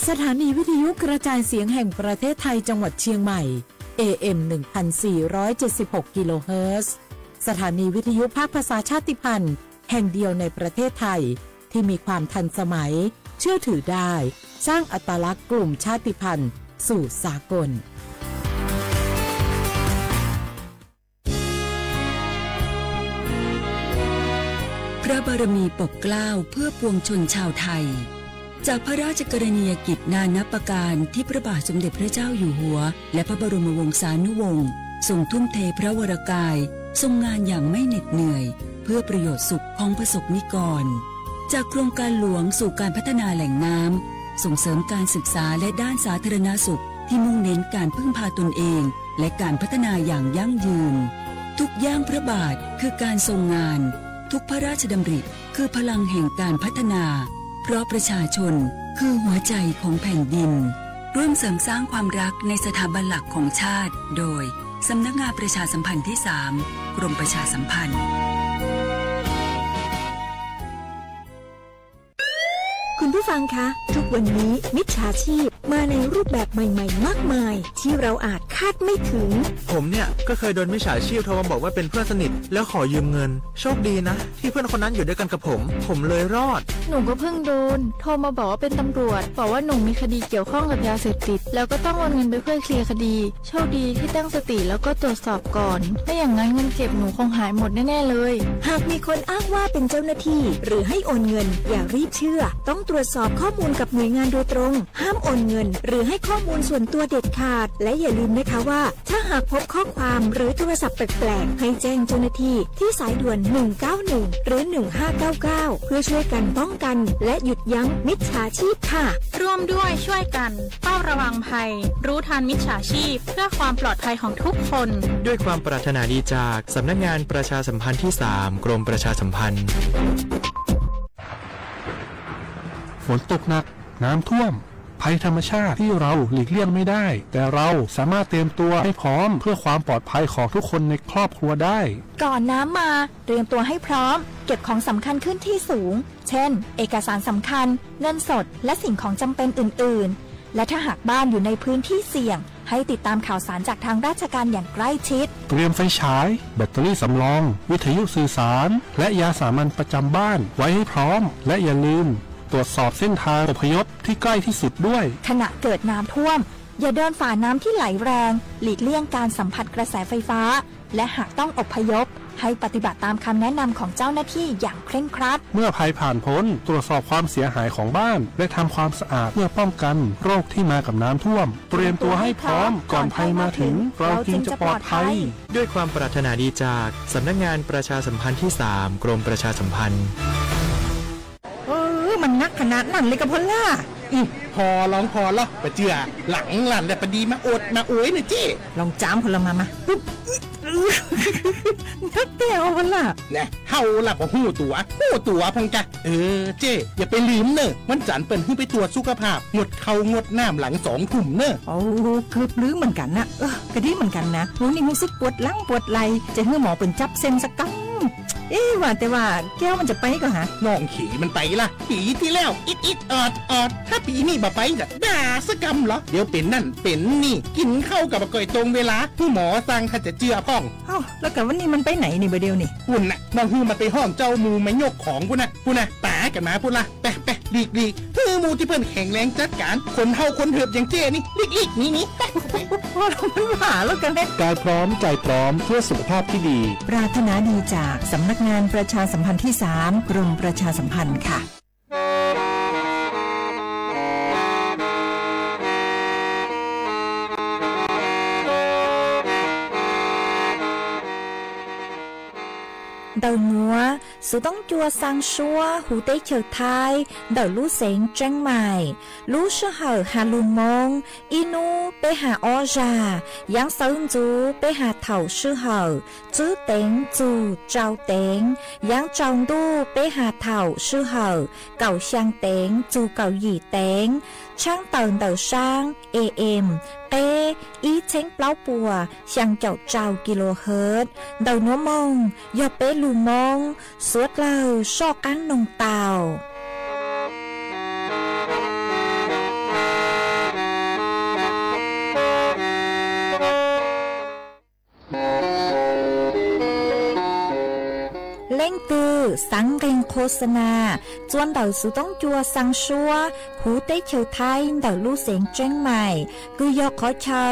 สถานีวิทยุกระจายเสียงแห่งประเทศไทยจังหวัดเชียงใหม่ AM 1476 กิโลเฮิรตซ์สถานีวิทยุภาคภาษาชาติพันธุ์แห่งเดียวในประเทศไทยที่มีความทันสมัยเชื่อถือได้สร้างอัตลักษณ์กลุ่มชาติพันธุ์สู่สากลพระบารมีปกเกล้าเพื่อปวงชนชาวไทยจากพระราชกรณียกิจนานับประการที่พระบาทสมเด็จพระเจ้าอยู่หัวและพระบรมวงศานุวงศ์ทรงทุ่มเทพระวรกายทรงงานอย่างไม่เหน็ดเหนื่อยเพื่อประโยชน์สุขของประสบนิกรจากโครงการหลวงสู่การพัฒนาแหล่งน้ำส่งเสริมการศึกษาและด้านสาธารณสุขที่มุ่งเน้นการพึ่งพาตนเองและการพัฒนาอย่างยั่งยืนทุกย่างพระบาทคือการทรงงานทุกพระราชดำริคือพลังแห่งการพัฒนาเพราะประชาชนคือหัวใจของแผ่นดินร่วมเสริมสร้างความรักในสถาบันหลักของชาติโดยสำนักงานประชาสัมพันธ์ที่ 3 กรมประชาสัมพันธ์คุณผู้ฟังคะทุกวันนี้มิจฉาชีพมาในรูปแบบใหม่ๆมากมายที่เราอาจคาดไม่ถึงผมเนี่ยก็เคยโดนมิจฉาชีพโทรมาบอกว่าเป็นเพื่อนสนิทแล้วขอยืมเงินโชคดีนะที่เพื่อนคนนั้นอยู่ด้วยกันกับผมเลยรอดหนูก็เพิ่งโดนโทรมาบอกว่าเป็นตำรวจบอกว่าหนูมีคดีเกี่ยวข้องกับยาเสพติดแล้วก็ต้องโอนเงินไปเพื่อเคลียร์คดีโชคดีที่ตั้งสติแล้วก็ตรวจสอบก่อนไม่อย่างนั้นเงินเก็บหนูคงหายหมดแน่ๆเลยหากมีคนอ้างว่าเป็นเจ้าหน้าที่หรือให้โอนเงินอย่ารีบเชื่อต้องตรวจสอบข้อมูลกับหน่วยงานโดยตรงห้ามโอนเงินหรือให้ข้อมูลส่วนตัวเด็ดขาดและอย่าลืมนะคะว่าถ้าหากพบข้อความหรือโทรศัพท์แปลกๆให้แจ้งเจ้าหน้าที่ที่สายด่วน191หรือ1599เพื่อช่วยกันป้องกันและหยุดยั้งมิจฉาชีพค่ะร่วมด้วยช่วยกันเฝ้าระวังภัยรู้ทันมิจฉาชีพเพื่อความปลอดภัยของทุกคนด้วยความปรารถนาดีจากสำนักงานประชาสัมพันธ์ที่ 3 กรมประชาสัมพันธ์ฝนตกหนักน้ำท่วมภัยธรรมชาติที่เราหลีกเลี่ยงไม่ได้แต่เราสามารถเตรียมตัวให้พร้อมเพื่อความปลอดภัยของทุกคนในครอบครัวได้ก่อนน้ำมาเตรียมตัวให้พร้อมเก็บของสำคัญขึ้นที่สูงเช่นเอกสารสำคัญเงินสดและสิ่งของจำเป็นอื่นๆและถ้าหากบ้านอยู่ในพื้นที่เสี่ยงให้ติดตามข่าวสารจากทางราชการอย่างใกล้ชิดเตรียมไฟฉายแบตเตอรี่สำรองวิทยุสื่อสารและยาสามัญประจำบ้านไว้ให้พร้อมและอย่าลืมตรวจสอบเส้นทางอพยพที่ใกล้ที่สุดด้วยขณะเกิดน้ำท่วมอย่าเดินฝ่าน้ำที่ไหลแรงหลีกเลี่ยงการสัมผัสกระแสไฟฟ้าและหากต้องอพยพให้ปฏิบัติตามคำแนะนำของเจ้าหน้าที่อย่างเคร่งครัดเมื่อภัยผ่านพ้นตรวจสอบความเสียหายของบ้านและทำความสะอาดเพื่อป้องกันโรคที่มากับน้ำท่วมเตรียมตัวให้พร้อมก่อนภัยมาถึงเราจึงจะปลอดภัยด้วยความปรารถนาดีจากสำนักงานประชาสัมพันธ์ที่ 3 กรมประชาสัมพันธ์มันนักขนาดนั้นเลยกับพอล่าพอลองพอละไปเจือหลังหลันแต่ปดีมาอดมาโอยหน่อยเจ้ลองจ้ามพลมาทักเตี้ยวพล่ะเนี่ยเฮาหลับว่าหูตัวพังกะเจ้อย่าไปลืมเนอะวันจันทร์เปิ่นขึ้นไปตรวจสุขภาพงดเขางดน้ำหลัง2 ทุ่มเนอะโอ้เกือบลืมเหมือนกันนะกระดิ่งเหมือนกันนะรู้นี่รู้สึกปวดหลังปวดไหล่จะให้หมอเป็นจับเส้นสักกังว่าแต่ว่าแก้วมันจะไปก็หาน้องขี่มันไปล่ะปีที่แล้วอิดออดถ้าปีนี้บ่ไปจะด่าสกรรมเหรอเดี๋ยวเป็นนั่นเป็นนี่กินเข้ากับก่อยตรงเวลาผู้หมอสั่งถ้าจะเจือพ้องแล้วกับวันนี้มันไปไหนนี่บ่เดียวนี่พุ่นน่ะน้องฮือมาไปห้องเจ้ามูไม่ยกของพุ่นน่ะตากันมาพุ่นล่ะแปะลีกฮือมูที่เพิ่นแข็งแรงจัดการคนเฮาคนเหือบอย่างเจ้นี่ลีกนี่พอเรามันหาแล้วกันได้กายพร้อมใจพร้อมเพื่อสุขภาพที่ดีปรารถนาดีจากสำนักงานประชาสัมพันธ์ที่ 3 กรมประชาสัมพันธ์ค่ะĐầu múa, sự tống chua sang xua, hủ tế chờ thai, đầu lú xén trăng mài, lú sơ hở hà lù mông, inu bê hà o già, giáng sớm chú bê hà thầu sư hở, chứ tên chú trao tên, giáng trong đu bê hà thầu sư hở, cầu sang tên chú cầu dì tên, trang tờn đầu sang, AM, tê, ý chén pláu bùa, sang chậu trao kHz, đầu núa mông, do bê lù mông, suốt lâu so cán nông tàu. สังเกงโฆษณาจวนเต่าสุต้องจัวสังชัวหูเต้เฉียวไทยเต่าลู่เสียงเจ้งใหม่กุยอกขอเชา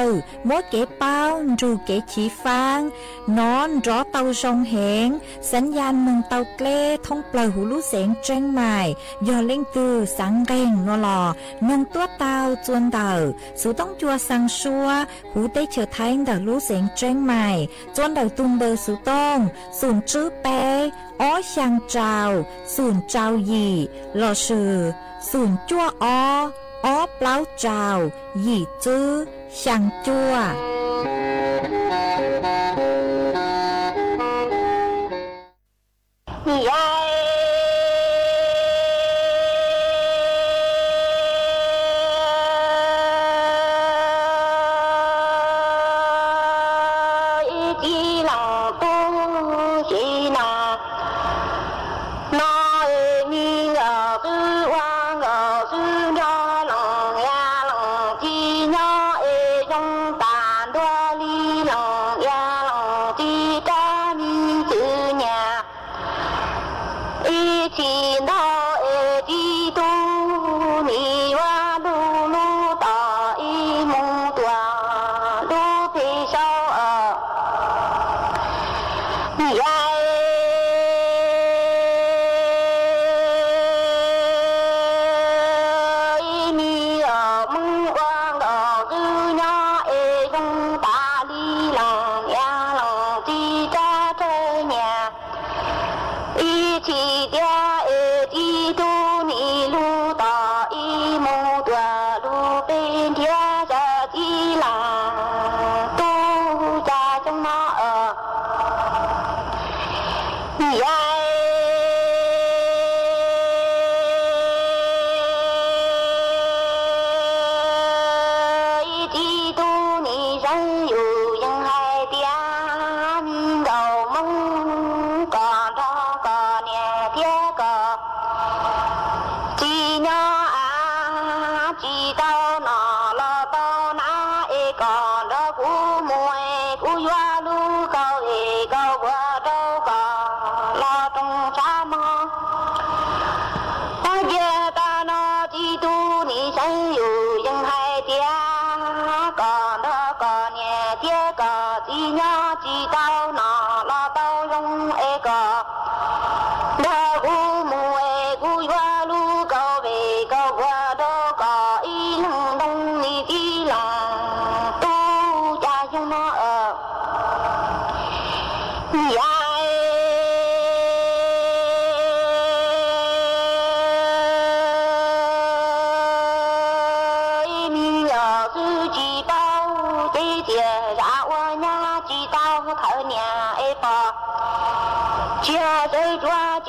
โมเก๋เป้าจูเก๋ฉีฟางนอนรอเต่าทรงเหงสัญญาณมึงเต่าเกล้ท่องปล่อยหูลู่เสียงเจ้งใหม่ยอเล่งตือสังเกงนอลอนึงตัวเต่าจวนเต่าสุต้องจัวสังชัวหูเต้เฉียวไทยเต่าลู่เสียงเจ้งใหม่จวนเต่าตุนเบอร์สุต้องศูนย์จื้อเป้อ้อช่างเจ้าศูนย์เจ้าหยี่หล่อชื่อศูนย์จั่วอ้อเปล่าเจ้าหยี่จื้อช่างจั่วHãy subscribe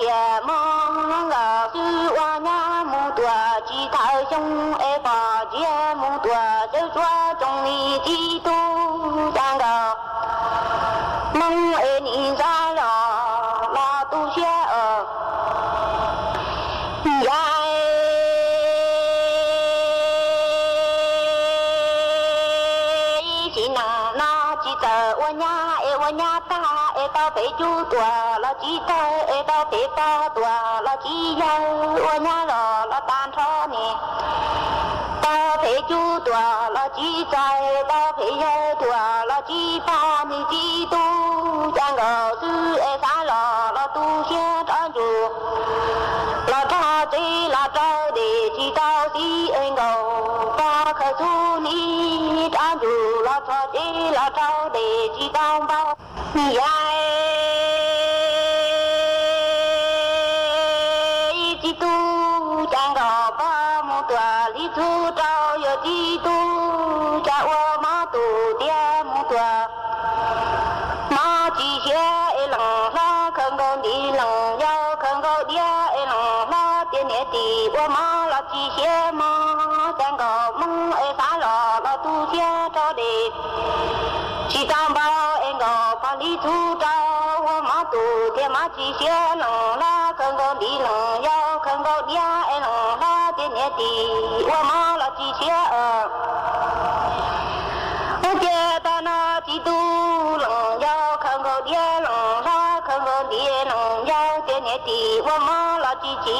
chi chi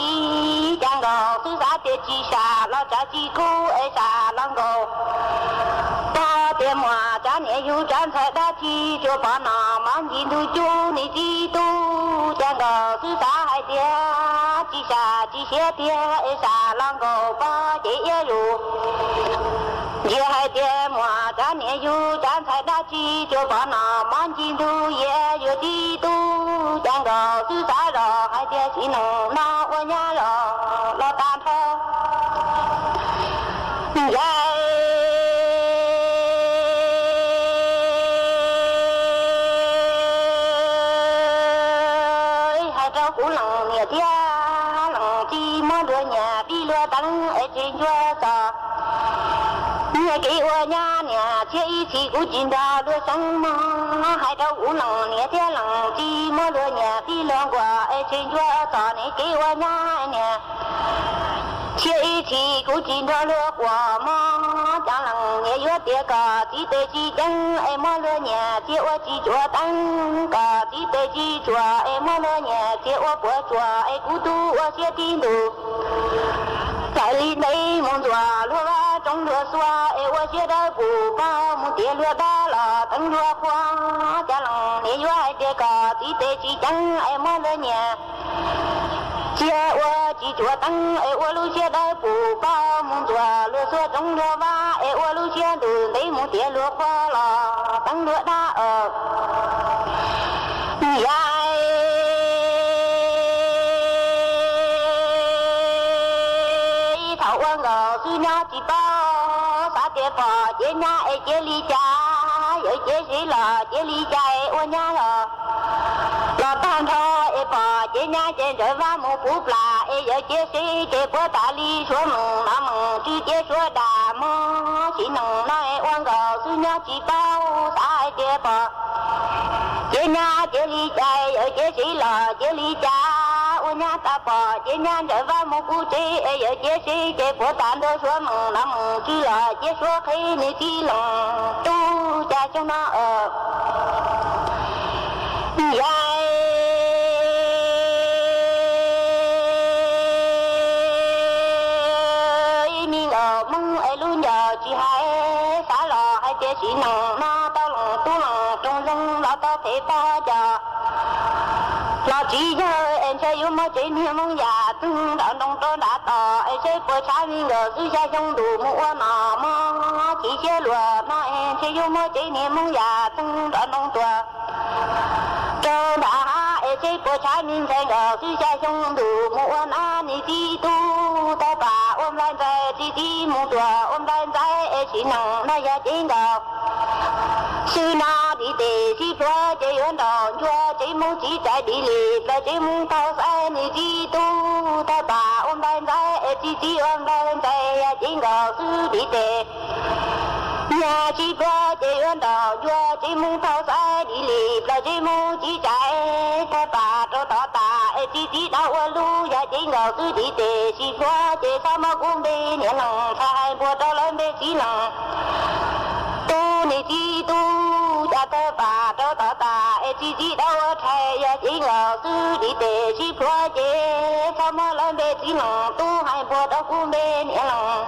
giang gò sư giá tiệt chi xà lo cha chi cu ấy xà lăng gò ta tiệt mùa cha nhẹ yu chan sai đa chi cho bà nà mang gì tu chu ni chi tu giang gò sư giá hai tiệt chi xà chi xe tiệt ấy xà lăng gò ba chỉ yêu yu ye hai tiệt mùa cha nhẹ yu chan sai đa chi cho bà nà mang gì tu ye yu chi tu giang gò sư giá rồi hai tiệt chỉ nông na qua nhà rồi lo tan thôi yeah hai trâu cũ lằng nhà tia lằng chi mua đưa nhà đi lừa tăng ở trên chùa tờ nhà kỹ qua nhà nhà chơi chỉ cũ chín đào đưa sang mà hai trâu cũ lằng nhà tia lằng chi mua đưa nhà đi lừa qua ở trên chùa tờ này kỹ qua nhà nhà chơi chỉ cũ chín đào lừa qua mà chẳng lằng nhà vừa tia cả chỉ tê chỉ chẳng em mua lừa nhà chơi qua chỉ chùa tăng cả chỉ tê chỉ chùa em mua lừa nhà chơi qua bữa chùa em cũ tu qua chơi tin đủ tại lý đây mong chùa lừa ba trong lừa xóa em qua chơi đã cũ bao mong tia lừa ba là tăng lừa qua chẳng lằng nhà vừa hai tia cả chỉ tê chỉ chẳng em mua lừa nhà chia qua chỉ chùa tăng em qua lu chia đã cũ bao mong chùa lừa xóa trong lừa ba em qua lu chia từ đây mong tia lừa qua là tăng lừa đã ở thảo quan ngờ sư nhà chỉ bao xã tiệt phò chế nhà ấy chế ly cha rồi chế sĩ là chế ly cha ấy ô nhà là tan thọ ấy phò chế nhà chế rồi va một phút là ấy rồi chế sĩ chế bữa ta ly số mừng nó mừng chứ chế số đà mơ chỉ nằng nói quan ngờ sư nhà chỉ bao xã ấy tiệt phò chế nhà chế ly cha rồi chế sĩ là chế ly cha ô nhà ta bỏ chế nhà rồi va một phút chế ấy rồi chế sĩ chế bữa tan đôi số mừng nó mừng chứ là chế số khi ni chi lòng tu cha cho nó ở dài mình ở mong ấy luôn giờ chỉ hai xã lò hai chế sĩ nằng nó tao lòng tu lòng trong rừng nó tao phải bao giờ là chỉ nhớ em sẽ yêu mà chỉ niệm mong già từng đã đông tôi đã tỏ em sẽ bữa sáng mình ngờ cứ ra trong đủ mua nọ mà chỉ sẽ lùa nó em sẽ yêu mà chỉ niệm mong già từng đã đông tôi cho đã em sẽ bữa sáng mình sẽ ngờ cứ ra trong đủ mua nọ ni chi tu ta bà ôm lại về chi chi mua tua ôm lại về em chỉ nặng nó ra chính đâu sư na đi tề si phơi chơi yên đòn chua chơi muốn chỉ chạy đi liệt là chơi muốn thao sai ni chi tu ta bà ôm lại về chi ôm lại về chính đâu sư đi tề nhà chỉ phơi chơi yên đòn chua chơi muốn thao sai đi liệt là chơi muốn chỉ chạy ta bà cho tỏ ta chi đâu lu ya chính đâu sư đi tề si phơi chơi sao mà cũng đi nhẹ lòng sai bùa đâu lên đi chỉ lòng tu ni chi tu cha ta bà cho ta ta chi đâu thầy chỉ ngờ sư đi tề chi phơi chế sao mà lên bề chỉ lòng tu hai bùa đâu cũng bên nhẹ lòng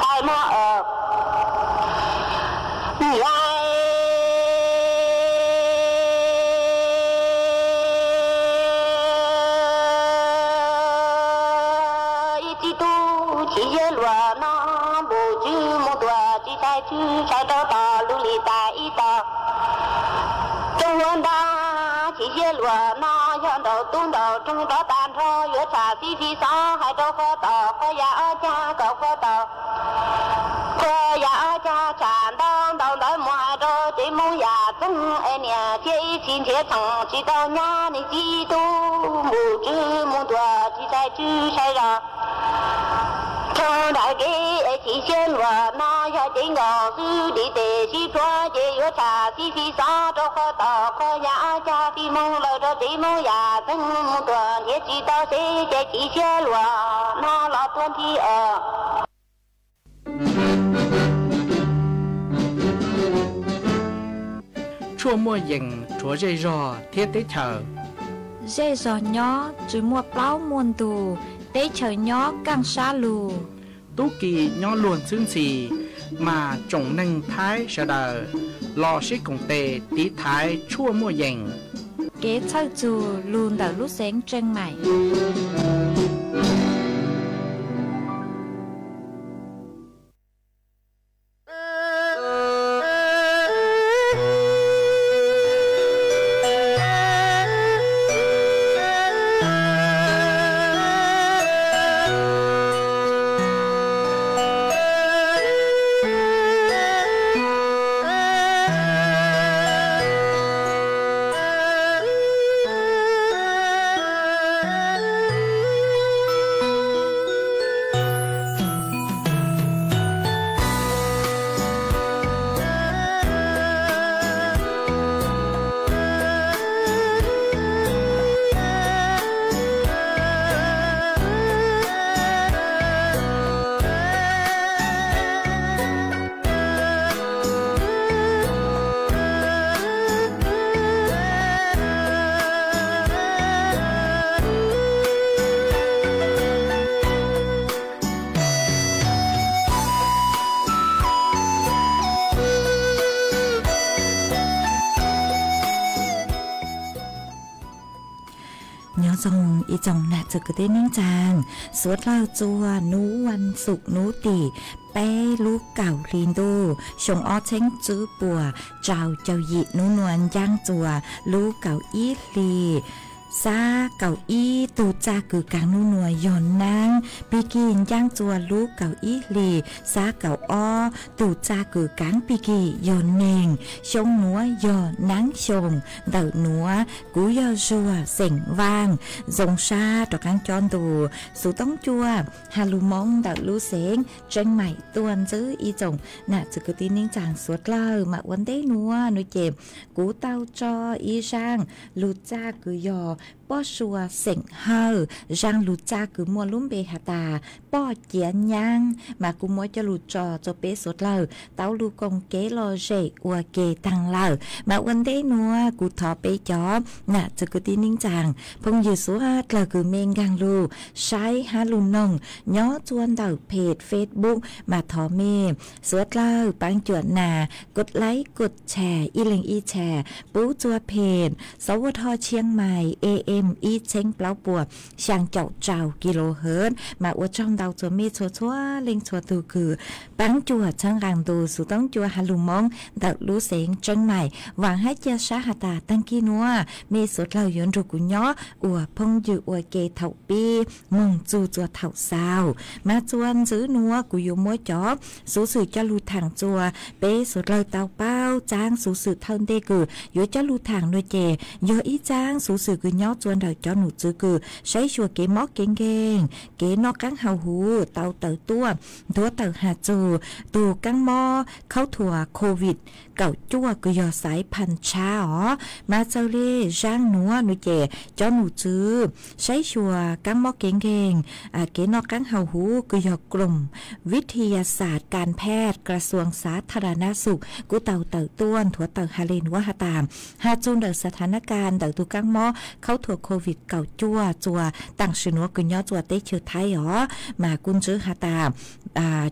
sai mà ở chi tu chỉ dễ lùa nó bù chữ một tua chỉ sai chữ sai đâu tỏ lưu lì tại ý tỏ trong quân ta chỉ dễ lùa nó dọn đầu tung đầu trong đó tàn thôi giữa trà phi xó hai đâu khó tỏ khó giả ở cha cậu khó tỏ khó giả ở cha tràn đông đầu đói mùa đôi chỉ mong giả tung em nhà chỉ xin chế thằng chỉ tao nhà này chỉ tu mù chữ một tua chỉ sai chữ sai rồi trong đại ký chỉ trên và nó cho chính ngờ sư đi tề si cho chỉ có trà phi xó cho khó tỏ khó giả cha phi mong lời cho chỉ mong giả từng một tuần nhất chỉ tao sẽ chỉ trên và nó là tuần thi ở chua mua dừng chúa dây rò thiết tế thờ dễ gió nhó chứ mua plau muôn tù để chờ nhó càng xa lù tú kỳ nhó luôn xương xì mà trồng nâng thái sợ đờ lò xí cùng tề tí thái chua mua dành kế thơ dù luôn đỡ lúc sáng chân mày trongอีจงน่ะจะกระเด้นิ่งจางสวดเล่าจัวนูวันสุกนูตีเป้ลูกเก่าลินดูชงอ้อเช้งจื้อปัวเจ้าหยินูนวลย่างจัวลูกเก่าอีลีซาเก่าอีตูจากือกางนูนัวยอนนางปีกินย่างจัวลูกเก่าอีลีซาเก่าอ้อตูจากือกางปีกียอนเนงชงนัวยอนนางชงเดาหนัวกูยอจัวเสียงวางจงซาตอกางจอนตูสูต้องจัวฮาลูมองเดาลูเสียงเจงใหม่ตัวนซื้ออีจงน่ะจะกตีนิ่งจางสวดเล่ามาวันได้นัวนุเจ็บกูเต้าจออีช่างลูจากือยอป้อชัวเสียงเฮาจังลูจากือมัวลุ่มเบหตาป้อเจียนยังมากูมัวจะลูจอจะเปสดเล่าเต้าลูกงเกลอเจอัวเกตังเล่ามาวันได้นัวกูทอไปจอน่ะจะกตีนิ่งจางพงยืสัวเกลือคือเมงกังลูใช้ฮาลูนงย้อจวนเต่าเพจเฟซบุ๊กมาทอเมสวดเล่าปังจวดนากดไลค์กดแชร์อีลิงอีแชร์ปูจัวเพจสวทเชียงใหม่ AM อีเช้งเปล่าปัวช่างเจ้าเจ้ากิโลเฮิรตซ์มาอวดช่องดาวจัวเมชัวเล็งชัวตูคือปังจัวช่างรังดูสุต้องจัวฮาลูมองเต่ารู้เสียงจังใหม่หวังให้เจ้าชาหตาตั้งกีนัวเมสุดเราย้อนรูกุญย้ออัวพงอยู่อัวเกเถาปีมุงจูจัวเถาสาวมาจวนซื้อนัวกูอยู่มัวจอบสูสื่อจะลูทางจัวเปสุดเราเต่าเป้าจ้างสูสื่อเท่าเดกืออยู่จะลูทางด้วยเจยออีจ้างสูสื่อกุญย้อจวนเราจ้อหนูจือกือใช้ชัวเกมอกเก่งเก่งเกนอกกังเฮาหูเต่าเต่าตัวเต่าหาจูตูกังมอเข้าถั่วโควิดเก่าจั่วกุยอสายพันชาอ๋อมาเจ้าเล่จ้างนัวหนูเจจ้อหนูจือใช้ชัวกังมอกเก่งเก่งเกนอกกังเฮาหูกุยอกลุ่มวิทยาศาสตร์การแพทย์กระทรวงสาธารณสุขกูเต่าต้วนถั่วเต่าฮาเลนว่าตามหาจูนเดินสถานการณ์เต่าตูกังมอเข้าถั่วโควิดเก่าจั่วต่างชื่อนัวกุญย้อจั่วเตเชื่อไทยอ๋อมากุนจื้อหาตาม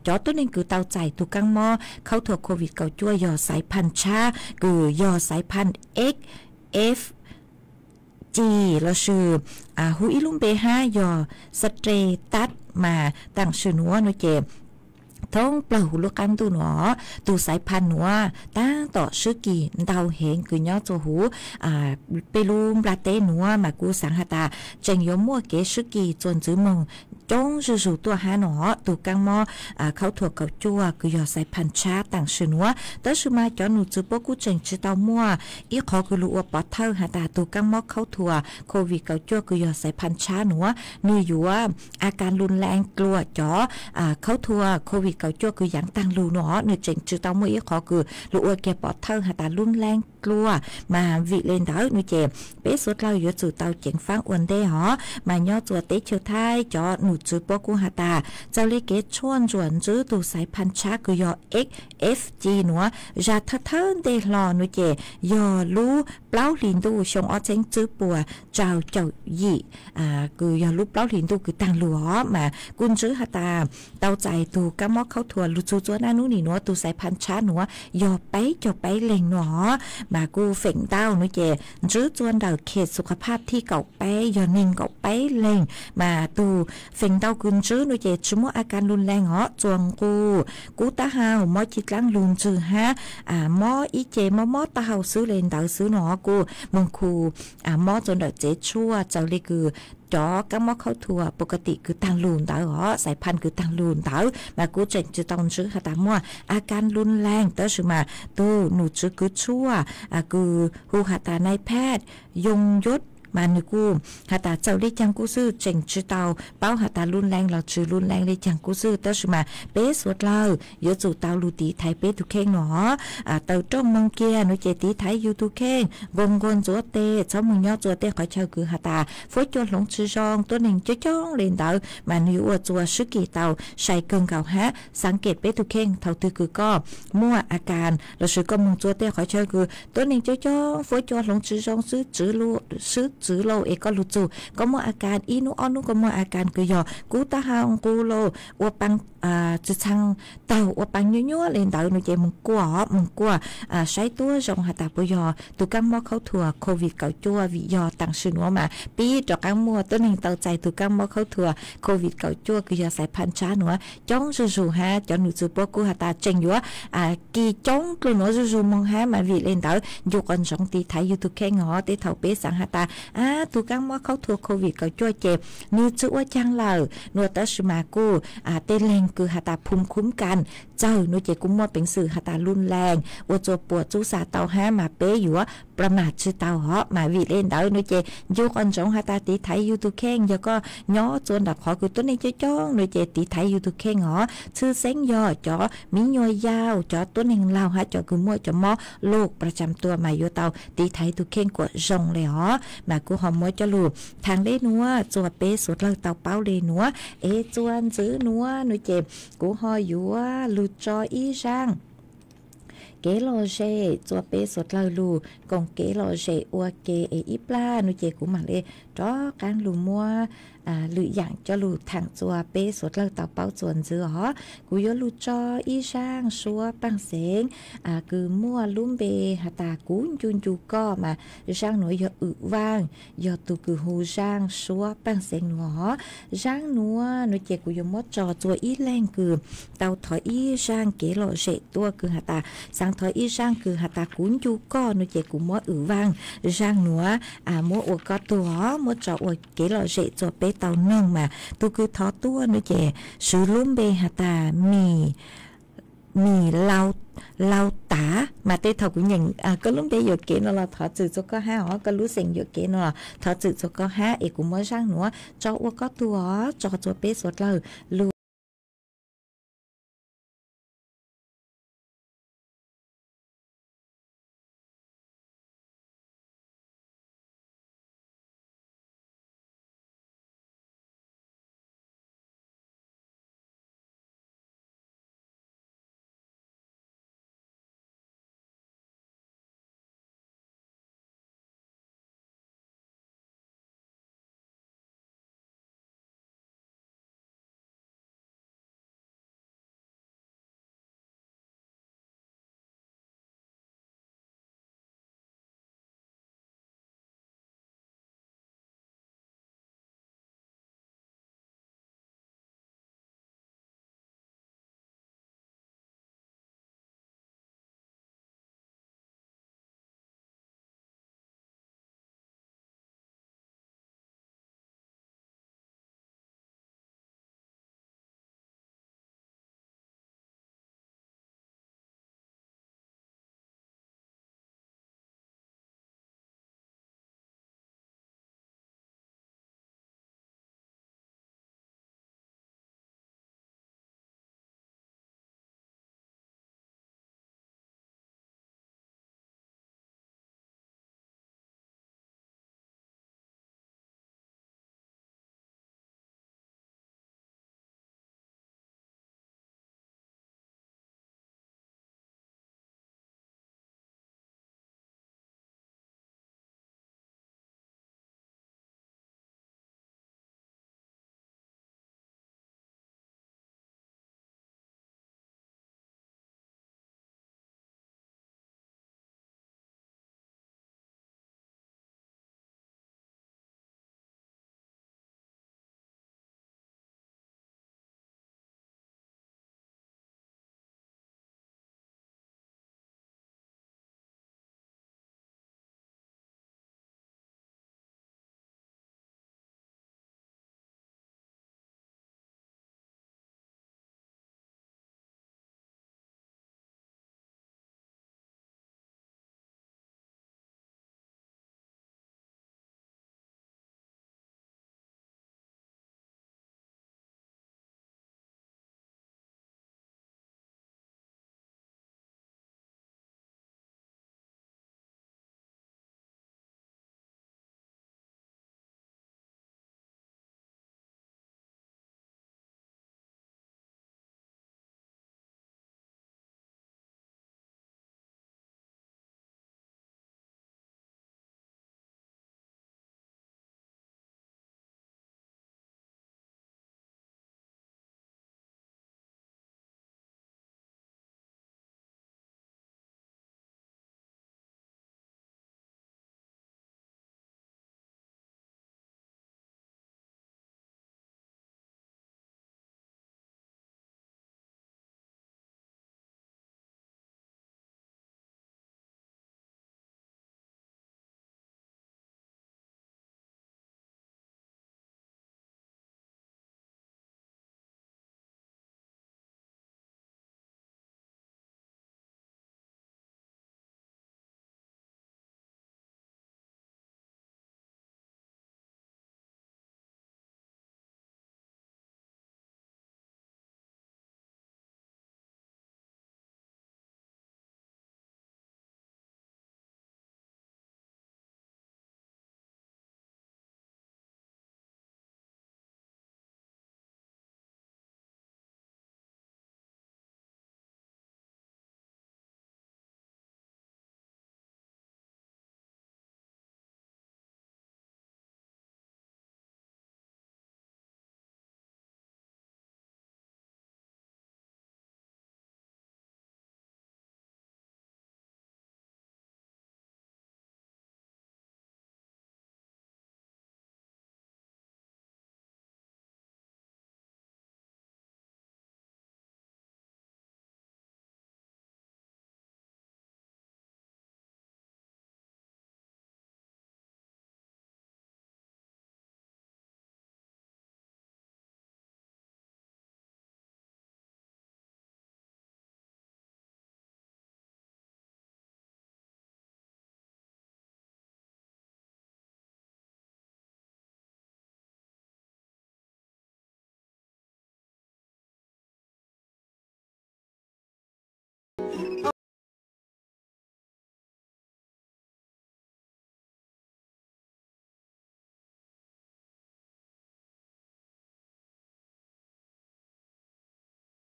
จอตัวนึงคือเต่าใจตูกังมอเข้าถั่วโควิดเก่าจั่วยอสายพันชาคือยอสายพัน XFจีแล้วชื่อหูอิลุมเบห้ายอสเตรตัสมาต่างชื่อนัวนุเจท้องเปล่าลูกกันตัวหนอตัวสายพันธุ์หนัวตั้งต่อชื่อกี่ดาวเห็นคือย่อตัวหูไปลูมปลาเต้หนัวมากูสังหตาเจงยมมัวเกชื่อกี่จนจื้อมงจงจู่ตัวหาหนอตัวกังมอเขาถั่วเกาจั่วคือยอสายพันธุ์ชาต่างชื่อนัวแต่ชื่อมาจอหนูจื้อปกูเจงชื่อเต้ามัวอีขอคือลูกปอดเท่าหาตาตัวกังมอเขาถั่วโควิดเกาจั่วคือยอสายพันธุ์ชาหนัวนี่อยู่ว่าอาการรุนแรงกลัวจ๋อเขาถั่วโควิดเก่าจั่วคืออย่างต่างลูหนอเนื้อเจงจื้อเต้ามัวอีขอคือลูกเกปอดเท่าหาตารุนแรงก กลัวมาวิเลนเดอร์นูเจเป๊ะสุดเราอยู่จู่เตาเจ๋งฟังอวนเดหอมาย่อตัวเตเชียวไทยจอหนูจือปกูหาตาเจ้าลิเกชวนจวนจื้อตูสายพันชาคือยอ XFG หนัวจาทัเทินเดหลอนูเจยอรู้เปล่าลินดูชงออเจงจื้อปัวเจ้ายี่คือยอรู้เปล่าลินดูคือต่างหลัวมากุนจื้อหาตาเตาใจตูกะมอกเข้าถั่วลูจูจัวนานูนี่หนัวตูสายพันชาหนัวยอไปจบไปเล่งหนัวมากูเฝ่งเต้านูเจจื้อจวนเดาเขตสุขภาพที่เก่าไปยอนิ่งเก่าไปเล่งมาตูเฝ่งเต้ากุนจื้อนูเจชั่วโมงอาการรุนแรงเหรอจวงกูตาหาวมอจิตลังลุนจื้อฮะมออีเจมอตาหาวซื้อเลนเต้าซื้อหนอกูมึงคูมอจนเดาเจชั่วเจ้าเลยคือจอกะมอเข้าถั่วปกติคือตังลูนเต๋อเหรอสายพันธุ์คือตังลูนเต๋อมากูเจนจะต้องซื้อหาตามัวอาการรุนแรงเต๋อใช่มาตู้หนูจื้อคือชั่วคือหูหาตานายแพทย์ยงยศมาหนูกูหาตาเจ้าลิจังกูซื้อเจงจื้อเตาเป้าหาตารุนแรงเราจื้อรุนแรงลิจังกูซื้อเต๋อใช่มาเป๊ะสวดเราเยอะจู่เตาลูตีไทยเป๊ะทุกเข่งหนอเตาจ้องมังเกียหนูเจตีไทยอยู่ทุกเข่งกงจัวเตะเจ้ามึงย่อจัวเตะขอเช่าคือหาตาฝนจวนหลงจื้อจองตัวหนึ่งจ้องเล่นเตามาหนูอวดจัวซึกีเตาใส่เกินเก่าฮะสังเกตเป๊ะทุกเข่งเท่าตือคือก็มั่วอาการเราซื้อก็มึงจัวเตะขอเช่าคือตัวหนึ่งจ้องฝนจวนหลงจื้อจองซื้อจื้อโลเอก็รู้จู่ก็มั่วอาการอีนูออนุก็มั่วอาการคือยอกูตาหางกูโลอวปังจะช่างเต่าอวปังยั่วเล่นเต่าหนูเจมึงกลัวใช้ตัวจงหาตาปยอตุกังมอเข้าถั่วโควิดเก่าจั่ววิยอต่างชื่อนัวมาปีจอกังมัวตัวหนึ่งเต่าใจตุกังมอเข้าถั่วโควิดเก่าจั่วคือยอสายพันธุ์ช้าหนัวจ้องจู่ฮะจอหนูจู่ปกูหาตาเจงยั่วกีจ้องกลุ่นหัวจู่มองฮะมาวิเล่นเต่าอยู่กันสองตีไทยอยู่ทุกแค่งอเตเท่าเป๊สังหาตาตุกังมอเข้าถั่วโควิดเก่าจั่วเจ็บนี่จู่ว่าจังเหล่านัวตัชมากูเตเลงคือหาตาภูมิคุ้มกันเจ้าหนูเจกุ้มมัวเป็นสื่อหาตารุนแรงอวดปวดจูสาเตาห้ามาเป๊อยู่ว่าประมาทชื่อเตาเหาะมาวิเล่นเตาหนูเจยกอันสองหาตาตีไทยอยู่ทุกแข้งแล้วก็ย่อจนดับขอคือตัวนี้จ้องหนูเจตีไทยอยู่ทุกแข้งเหาะชื่อเส้นย่อจอมีย่อยยาวจอตัวหนึ่งเล่าฮะจอคือมัวจอมอโรคประจำตัวมาอยู่เตาตีไทยทุกแข้งกว่าจงเลยเหาะมากูหอมมัวจะลูทางเล่นัวจัวเป๊สุดเลยเตาเป้าเลยนัวจวนซื้อนัวหนูเจกูหอยอยู่ว่าลูจออีช่างเกโลเจจัวเปสดลาลูกงเกโลเจอัวเกอีปลาหนูเจกูมาเลยจอการลูมัวหรืออย่างจะลูทางจัวเปสดลาเตาเป้าจวนซื้อหอกูยลูจออีช่างชัวปังเสงคือมัวลุ่มเบหาตากูจุนจูก็มาช่างหนูยอึว่างยตุคือหูช่างชัวปังเสงหนูหอช่างหนูหนูเจกูยมดจอจัวอีแรงคือเตาถอยอีช่างเกโลเจตัวคือหาตาสังถอยอีช่างคือหาตากูจูก็หนูเจกูมัวว่างช่างหนูมัวอวก็ตัวมัวจออวเกโลเจจัวเปเตาหนึ่งมาตัวคือท้อตัวหนูเจซื้อลุ่มเบหาตามีเราตามาเตเท่ากูอย่างก็ลุ่มเบยเกนเราถอจืดจก็ห้าก็รู้เสียงเยอะเกนเราถอจืดจก็ห้าเอกูมัวช่างหนูจออวก็ตัวจอจัวเปสดเรา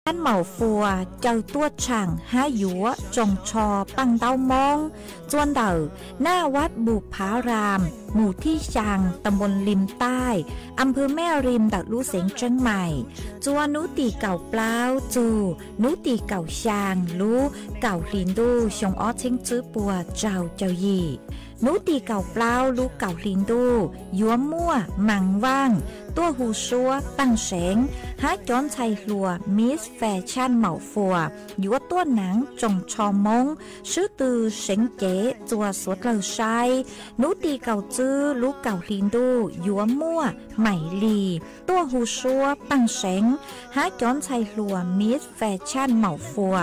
ท่านเหมาฟัวเจ้าตัวช่างหาหยัวจงชอปังเต้ามองจวนเดาหน้าวัดบุพารามหมู่ที่ชางตำบลริมใต้อำเภอแม่ริมดักลู่เสงเชียงใหม่จวนนุตีเก่าเปล่าจูนุตีเก่าชางรู้เก่าลินดูชงอ้อเชิงจื้อปัวเจ้ายีนุตีเก่าเปล่ารู้เก่าลินดูยัวมั่วมังว่างตัวหูชัวตั้งแสงหาจอนชัยลัวมิสแฟชั่นเหมาฟัวยัวตัวหนังจงชอมงชื่อตือเสงเก๋จัวสวดเลอชัยนุตีเก่าจื้อลูกเก่าลินดูยัวมั่วใหม่ลีตัวหูชัวตั้งแสงหาจอนชัยลัวมิสแฟชั่นเหมาฟัว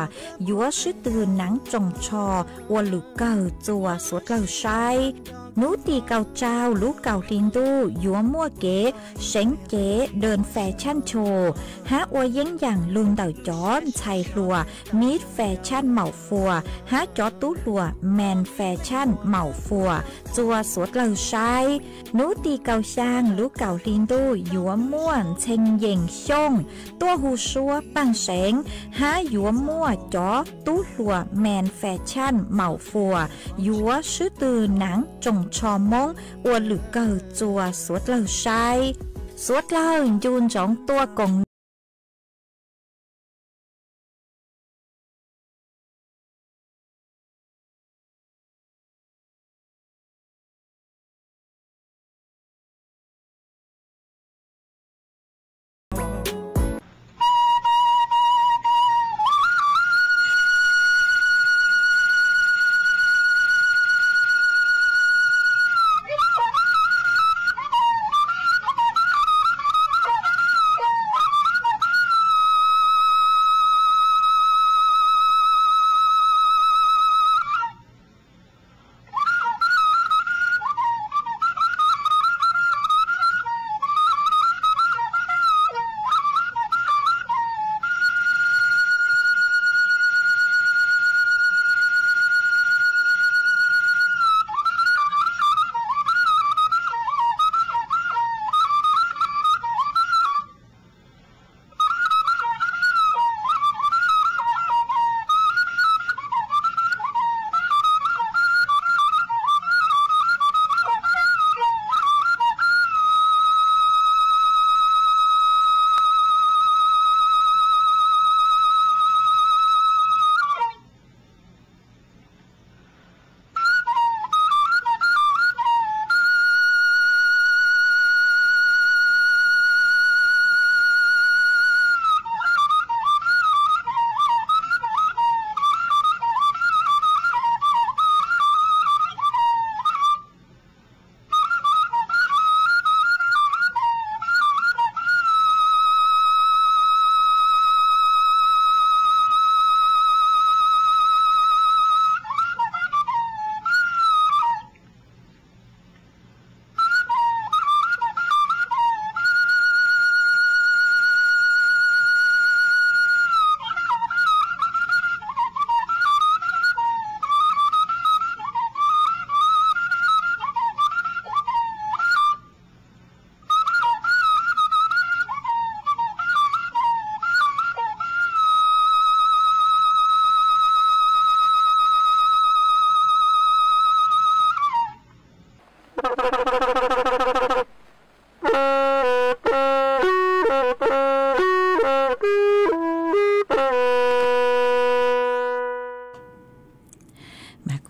ยัวชื่อตือหนังจงชอวัวลูกเก่าจัวสวดเลอชัยนูตีเก่าเจ้าลูกเก่าลินดูยัวมั่วเก๋เสงเก๋เดินแฟชั่นโชว์หาอวยยังอย่างลุงเต่าจอนชัยลัวมิดแฟชั่นเหมาฟัวหาจอตู้ลัวแมนแฟชั่นเหมาฟัวจัวสวดเลอชัยนูตีเก่าช่างลูกเก่าลินดูยัวม่วนเชงเย่งช่งตัวหูชัวปังแสงหายัวมั่วจอตู้ลัวแมนแฟชั่นเหมาฟัวยัวชื่อตือหนังจงชอมงอวดหรือเกิดจัวสวดเลอชัยสวดเลอยูนจ้องตัวกง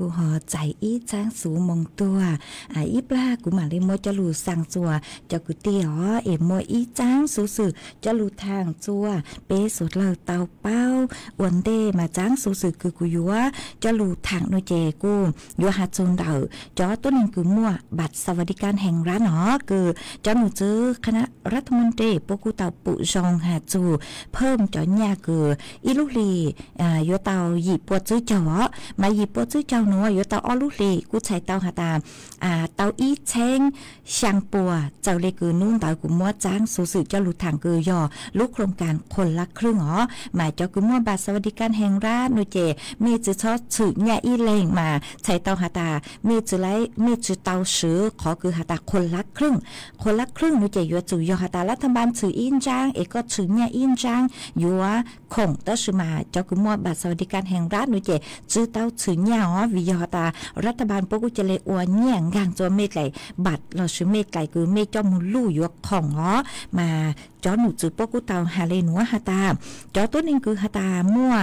กูหอใจอีจ้างสูมองตัวอีปลากูมาเลยมจะลูสั่งจัวจะกูเตียเอ็มมอีจ้างสูสื่อจะลูทางจัวเปสุดเลยเตาเป้าอวนเดมาจ้างสูสื่อคือกูยัวจะลูทางโนเจกูยัวหาจูนเดาจอต้นนึงคือมั่วบัตรสวัสดิการแห่งรัฐหนอคือจะหนูเจอคณะรัฐมนตรีปกูเตาปุจงหาจูเพิ่มจอยาคืออีลูกลียัวเตาหยิบปวดซื้อเจ้ามาหยิบปวดซื้อเจ้าหนู นัวอยู่เตาอ้อลูกลีกูใช้เตาหาตาเตาอีเชงช่างปัวเจ้าเลยคือนุ่งเตากูมัวจ้างสู่สื่อเจ้าหลุดทางคือยอลูกโครงการคนละครึ่งอ๋อหมายเจ้ากูมัวบัตรสวัสดิการแห่งรัฐนูเจมีจื้อชอสื่อเนี่ยอีเลงมาใช้เตาหาตามีจื้อไรมีจื้อเตาซื้อขอคือหาตาคนละครึ่งนูเจอยู่จู่ยอหาตารัฐบาลสื่ออินจ้างเอกก็สื่อเนี่ยอินจ้างอยู่ว่าคงต้องซื้อมาเจ้ากูมัวบัตรสวัสดิการแห่งรัฐนูเจจื้อเตาสื่อเนี่ยอ๋อวิยอหาตารัฐบาลพวกกูจะเลยอวนเนี่ยงางตัวเม็ดไหลบัตรเราซื้อเม็ดไหลคือเม็ดเจ้ามูลู่อยู่ของอ๋อมาจอหนูจื้อพวกกูเตาหาเลยหนัวหาตาจอตัวนึงคือหาตามั่ว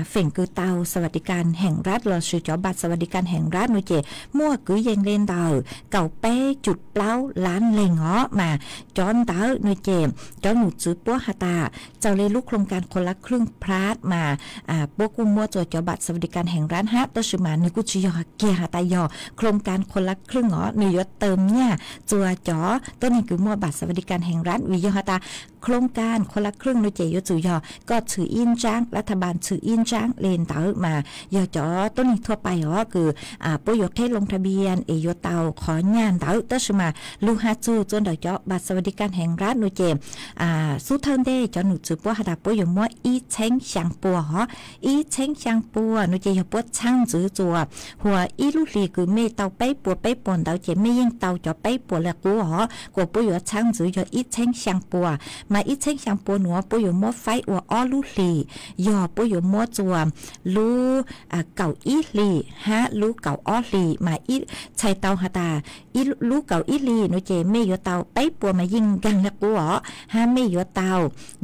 เฝ่งคือเตาสวัสดิการแห่งรัฐเราซื้อจอบัตรสวัสดิการแห่งรัฐนูเจมั่วคือยังเล่นเตาเก่าเป้จุดเปล่าล้านเลงอ๋อมาจอนเตานูเจจอหนูจื้อพวกหาตาเจ้าเลยลูกโครงการคนละครึ่งพลาดมาพวกกูมั่วจอบัตรสวัสดิการแห่งรัฐฮะตัวซื้อมาในกูจียอเกียหาตายอโครงการคนละครึ่งอ๋อในยศเติมเนี่ยจัวจอตัวนี้คือมั่วบัตรสวัสดิการแห่งรัฐวิยอหาตาโครงการคนละครึ่งนูเจยจุยอก็ถืออินจ้างรัฐบาลถืออินจ้างเลนเต๋อมายอจอต้นนี้ทั่วไปอ๋อคือประโยชน์ให้ลงทะเบียนเอยเตาของานเต๋อตั้งมาลูฮาจูจนเดจอบัตรสวัสดิการแห่งรัฐนูเจสู้เทินเดจอหนูจือปัวหาดาประโยชน์มั่วอีเช้งช่างปัวอ๋ออีเช้งช่างปัวนูเจยปัวช่างจือจัวหัวอีลูลีคือเมเตาไปปัวไปปนเตาเจไม่ยิ่งเตาจอไปปัวละกูอ๋อกว่าประโยชน์ช่างจือยออีเช้งช่างปัวมาอีเช้งช่างปัวหนัวประโยชน์มั่วไฟอัวอ้อลูลียอประโยชน์มั่วจัวลูเก่าอีลีฮะลูเก่าอ้อลีมาอีใช้เตาหาตาอีลูเก่าอีลีนูเจไม่ยอเตาไปปัวมายิ่งกันละกูอ๋อฮะไม่ยอเตา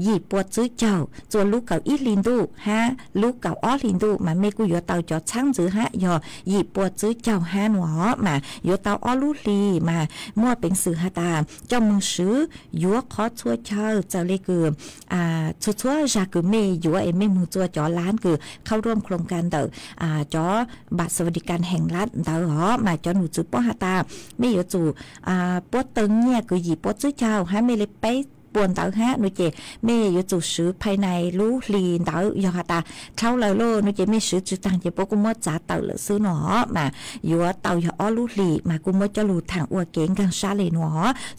หยีปัวจื้อเจ้าจัวลูเก่าอีลินดูฮะลูเก่าอ้อลินดูมาไม่กูยอเตาจอช่างจื้อฮะยอหยีปัวจื้อเจ้าฮะหนัวมายอเตาอ้อลูลีมามั่วเป็นสื่อหาตาเจ้ามึงซื้อยัวขอชั่วเช่าเจ้าเลยคือชั่วจากคือไม่ยัวเอ็มไม่มึงจัวจอล้านคือเข้าร่วมโครงการเต๋อจอบัตรสวัสดิการแห่งรัฐเต๋อมาจอหนูจื้อป้อหาตาไม่ยอจู่ป้อตึงเนี่ยคือหยีป้อจื้อเจ้าฮะไม่เลยไปปวนเต๋อฮะนูเจไม่ยอจู่ซื้อภายในรู้ลีนเต๋อยอหาตาเข้าเลยโลนูเจไม่ซื้อจุดต่างเจป้อกูมั่วจ่าเต๋อเลยซื้อหนอมายัวเต๋อยออ้อรู้ลีมากูมั่วจะรู้ทางอวดเก่งกังชาเลยหนอ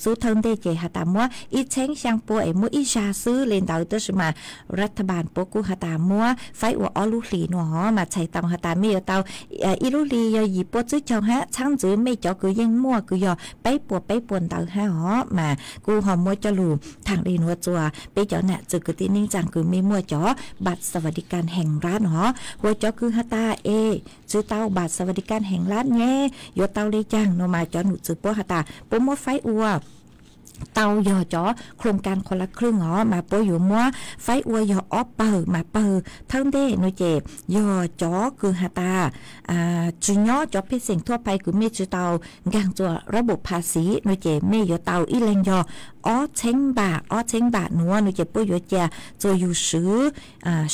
สู้เทิงเดเจหาตามั่วอีเช้งช่างปัวมั่วอีชาซื้อเลนเต๋อตัวสมารัฐบาลป้อกูหาตามั่วไฟอวดอ้อรู้ลีหนอมาใช้เต๋อหาตาไม่ยอเต๋ออีรู้ลียอหยีป้อซื้อเจ้าฮะช่างจื้อไม่เจาะคือยังมั่วคือยอไปปวดไปปวนเต๋อฮะหอมากูหอมมั่วจะรู้ทางเรียนวัวจัวไปเจาะเนี่ยจึกตินิ่งจังคือมีมั่วเจาะบัตรสวัสดิการแห่งรัฐหอหัวเจาะคือฮาตาจื้อเตาบัตรสวัสดิการแห่งรัฐเนี่ยยอเตาเลยจังโนมาเจาะหนูจื้อปัวฮาตาปัวมั่วไฟอัวเตายอจอโครงการคนละครึ่งอ๋อมาปอยู่มัวไฟอวยออเปิดมาเปิดเท่าเด้นูเจยอจอคือหาตาจุญอจอพิเศษทั่วไปคือเมจือเตางางตัวระบบภาษีนูเจเมยอเตาอีเลงยออ๋อเช้งบาทนัวนูเจปุยอเจจะอยู่ซื้อ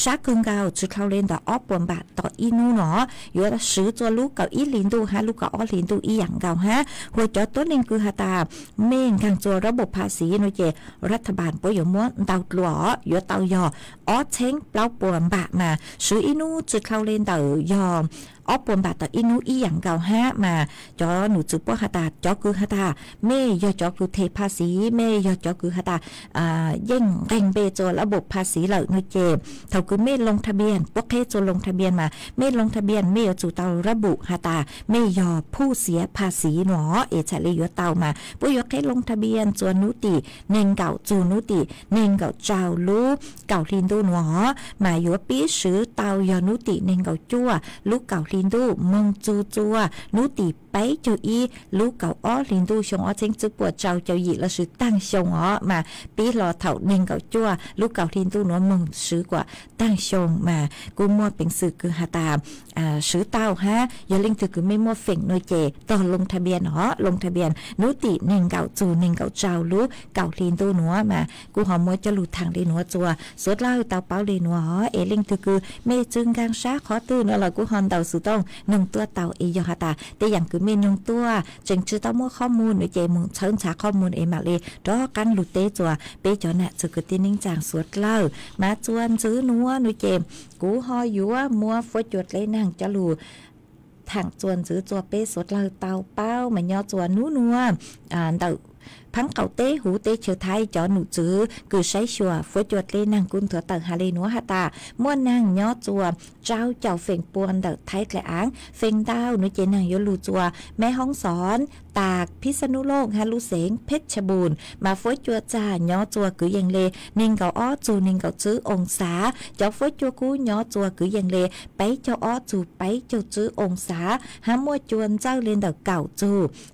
ชาเกิงเกาจือเข้าเล่นต่ออ๋อปวนบาทต่ออีนูเนาะยอซื้อตัวลูกเก่าอีลินดูฮะลูกเก่าอ๋อลินดูอีอย่างเก่าฮะหัวจอตัวนึงคือหาตาเม่งกางตัวระบบภาษีนูเจรัฐบาลปอยม้วนเตาหลัวยอเตายออ๋อเช้งเปล่าปวนบาทมาซื้ออีนูจือเข้าเล่นต่อยออ๋อปวนบาทต่ออินูอีอย่างเก่าฮะมาจอหนูจือป้อหาตาจอคือหาตาเมยอจอคือเทภาษีเมยอจอคือหาตายิ่งแรงเบจอระบบภาษีเหล่านูเจเท่าคือเมลงทะเบียนพวกเคจลงทะเบียนมาเมลงทะเบียนเมยอจูเตาระบุหาตาเมยอผู้เสียภาษีหนอชะเลยอเตามาปุยอเคลงทะเบียนจวนนุติเนงเก่าจูนุติเนงเก่าเจ้าลูกเก่าลินดูหนอมาอยู่ปีซื้อเตายอนุติเนงเก่าจั่วลูกเก่าลินดูมงจูจัวนุติไปเจ้าอีลูกเก่าอ้อลินดูชงอ้อเชงจื้อปวดเจ้าหยีละซื้อตั้งชงอ้อมาปีรอเถ่าเนงเก่าจั่วลูกเก่าลินดูหนอมงซื้อกว่าตั้งชงมากูมัวเป็นสื่อคือหาตาซื้อเต้าฮะอย่าเล่งถือคือไม่มัวเฝ่งหน่วยเจต่อลงทะเบียนหอลงทะเบียนนุติเนงเก่าจูเนงเก่าเจ้าลูกเก่าลินดูหนัวมากูหอมมัวจะหลุดทางเรนัวจัวสวดเล่าเตาเป้าเรนัวหอเล่งถือคือไม่จึงกางช้าขอตื่นแล้วกูหอนเตาสุต้องนงตัวเตายอหาตาแต่อย่างคือเมนงตัวจึงชื่อเต้ามัวข้อมูลหน่วยเจมึงเชิญฉาข้อมูลมาเลยรอกันหลุดเตจัวไปจอน่ะจะคือตีนิ่งจางสวดเล่ามาจวนซื้อนัวหน่วยเจกูหออยู่ว่ามัวฝนจวดเลยนางจะหลู ถังจวนจื้อจัวเป้สดเลยเตาเป้ามันย่อจัวนู้นัวเดาพังเก่าเต้หูเต้เชื้อไทยจอหนูจื้อคือใช้ชัวฟัวจวดเลนางกุนเถอเตอฮาเลนัวฮาตาม่วนนางย่อจัวเจ้าเจ้าเฟ่งปวนเดาไทยแกลอ้างเฟ่งดาวนุเจนางยลูจัวแม่ห้องสอนตากพิษณุโลกฮาลูเสงเพชรบูรณ์มาฟัวจัวจ่าย่อจัวคือยังเลนิงเก่าอ้อจูนิงเก่าจื้อองศาเจ้าฟัวจัวกูย่อจัวคือยังเลไปเจ้าอ้อจูไปเจ้าจื้อองศาหามัวจวนเจ้าเลนเดาเก่าจู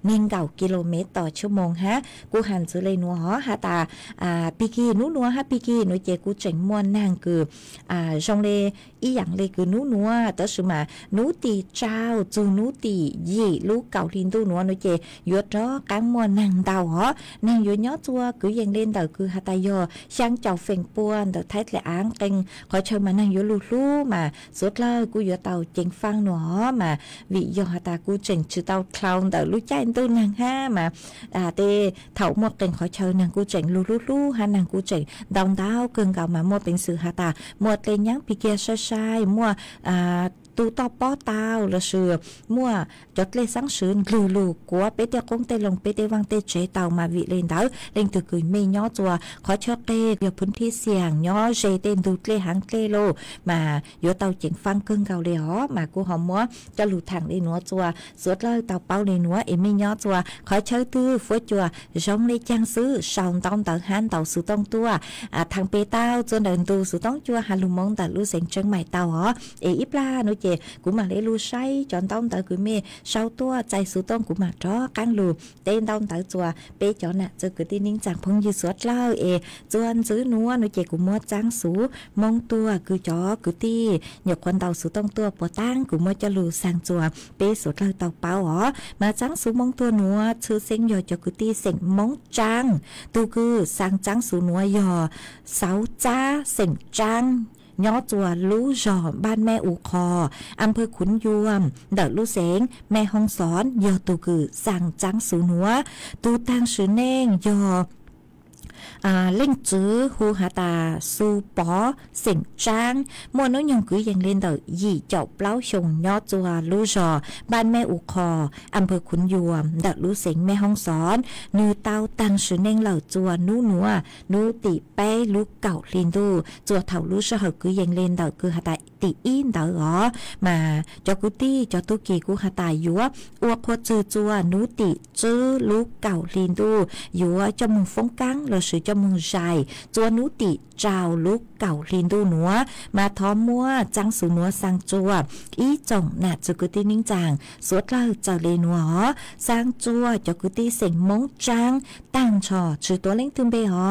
นิงเก่ากิโลเมตรต่อชั่วโมงฮะกูหันซื้อเลยนัวฮะฮาตาปีกีนัวฮะปีกีหนูเจกูเจ๋งมวนนางคือจงเลอีหยังเลยคือนัวแต่สมาหนูตีเจ้าจูหนูตียี่ลูกเก่าลินตู้นัวหนูเจยศร้อกังมวนนางดาวฮะนางยศย่อจัวคือยังเล่นเดาคือฮาตายอช่างเจ้าเฟ่งปวนเดาไทยและอ้างเต็งขอเชิญมานางยศลูมาสุดเลยกูยศเต่าเจ๋งฟังหนูมาวิยอฮาตากูเจ๋งชื่อเต่าคลาวเดาลูกใจตู้นางห้ามาเตเถาหมดเต็งขอเชิญนางกูเจ๋งลูฮานางกูเจ๋งดองดาวเกินเก่ามาหมดเป็นสื่อฮาตาหมดเลยยังปีเกียใช่มั่วตูต่อป้อตาวละเสือมั่วจดเลยสังสืนลูกัวไปเตะกงเตะลงไปเตะวังเตะเจเตามาวิเลนเดาเล่นตือกุยไม่ย่อจัวขอเชิญเตะเดี๋ยวพื้นที่เสี่ยงย่อเจเต้นดูเตะหางเตะโลมาโยเตาเจ๋งฟังเกินเก่าเลยอ๋อมากูหอมมัวจะหลุดทางเลยนัวจัวสวดเลยเตาเป้าเลยนัวเอ็มไม่ย่อจัวขอเชิญตื้อฟัวจัวจงเลยจ้างซื้อสองต้องเตาหันเตาสูต้องตัวทางเปเต้าจนเดินตูสูต้องจัวฮาลุมงแต่ลูเซงเชิงใหม่เตาอ๋ออีปลาโนเจกูมาเลยลูใช้จอนต้องเตอกูเมเศร้าตัวใจสูต้องกูมาจ้อกังลูเต้นต้องเตอจัวเปจอนน่ะเจอกูตีนิ่งจากพงยืสวดเล่าจวนซื้อนัวโนเจกูมัวจ้างสูมงตัวกูจ้อกูตีหยกคนเตาสูต้องตัวปวดตั้งกูมัวจะลูสั่งจัวเปสวดเลยเตาเป้าอ๋อมาจ้างสูมงตัวนัวชื่อเซ็งยอจะกูตีเซ็งมงจ้างตัวคือสั่งจ้างสูนัวยอเสาจ้าเซ็งจ้างย่อจัวลู่จอบ้านแม่อูคออำเภอขุนยวมเดอลู่เสงแม่ห้องสอนยอตูคือสั่งจังสูนัวตูตังสือเน่งยอเล่งจื้อฮูฮาตาซูปอเสียงจ้างมัวน้อยยงกุยยังเล่นเดอยี่เจ้าเปล่าชงยอจัวลู่จอบ้านแม่อูคออำเภอขุนยวมเดอลู่เสงแม่ห้องสอนนูเต้าตังสือเน่งเหล่าจัวนูนัวนูติแป้ลูกเก่าลินดูจัวเถาลู่ชะเหกุยยังเล่นเดอคือฮาตาตีอินเดออ๋อมาจอกุตี้จอตุกีกูฮาตายัวอวกโคจือจัวนูติจื้อลูกเก่าลินดูยัวจมูกฟงกังเราสือจมูกใจจัวนูติเจ้าลูกเก่าลินดูหนัวมาท้อมมัวจังสูนัวสังจัวอีจงน่ะจอกุตี้นิ่งจางสวดเล่าเจ้าเลนัวสังจัวจอกุตี้เสียงมงจังตั้งชอชื่อตัวเล่งตึงเบหอ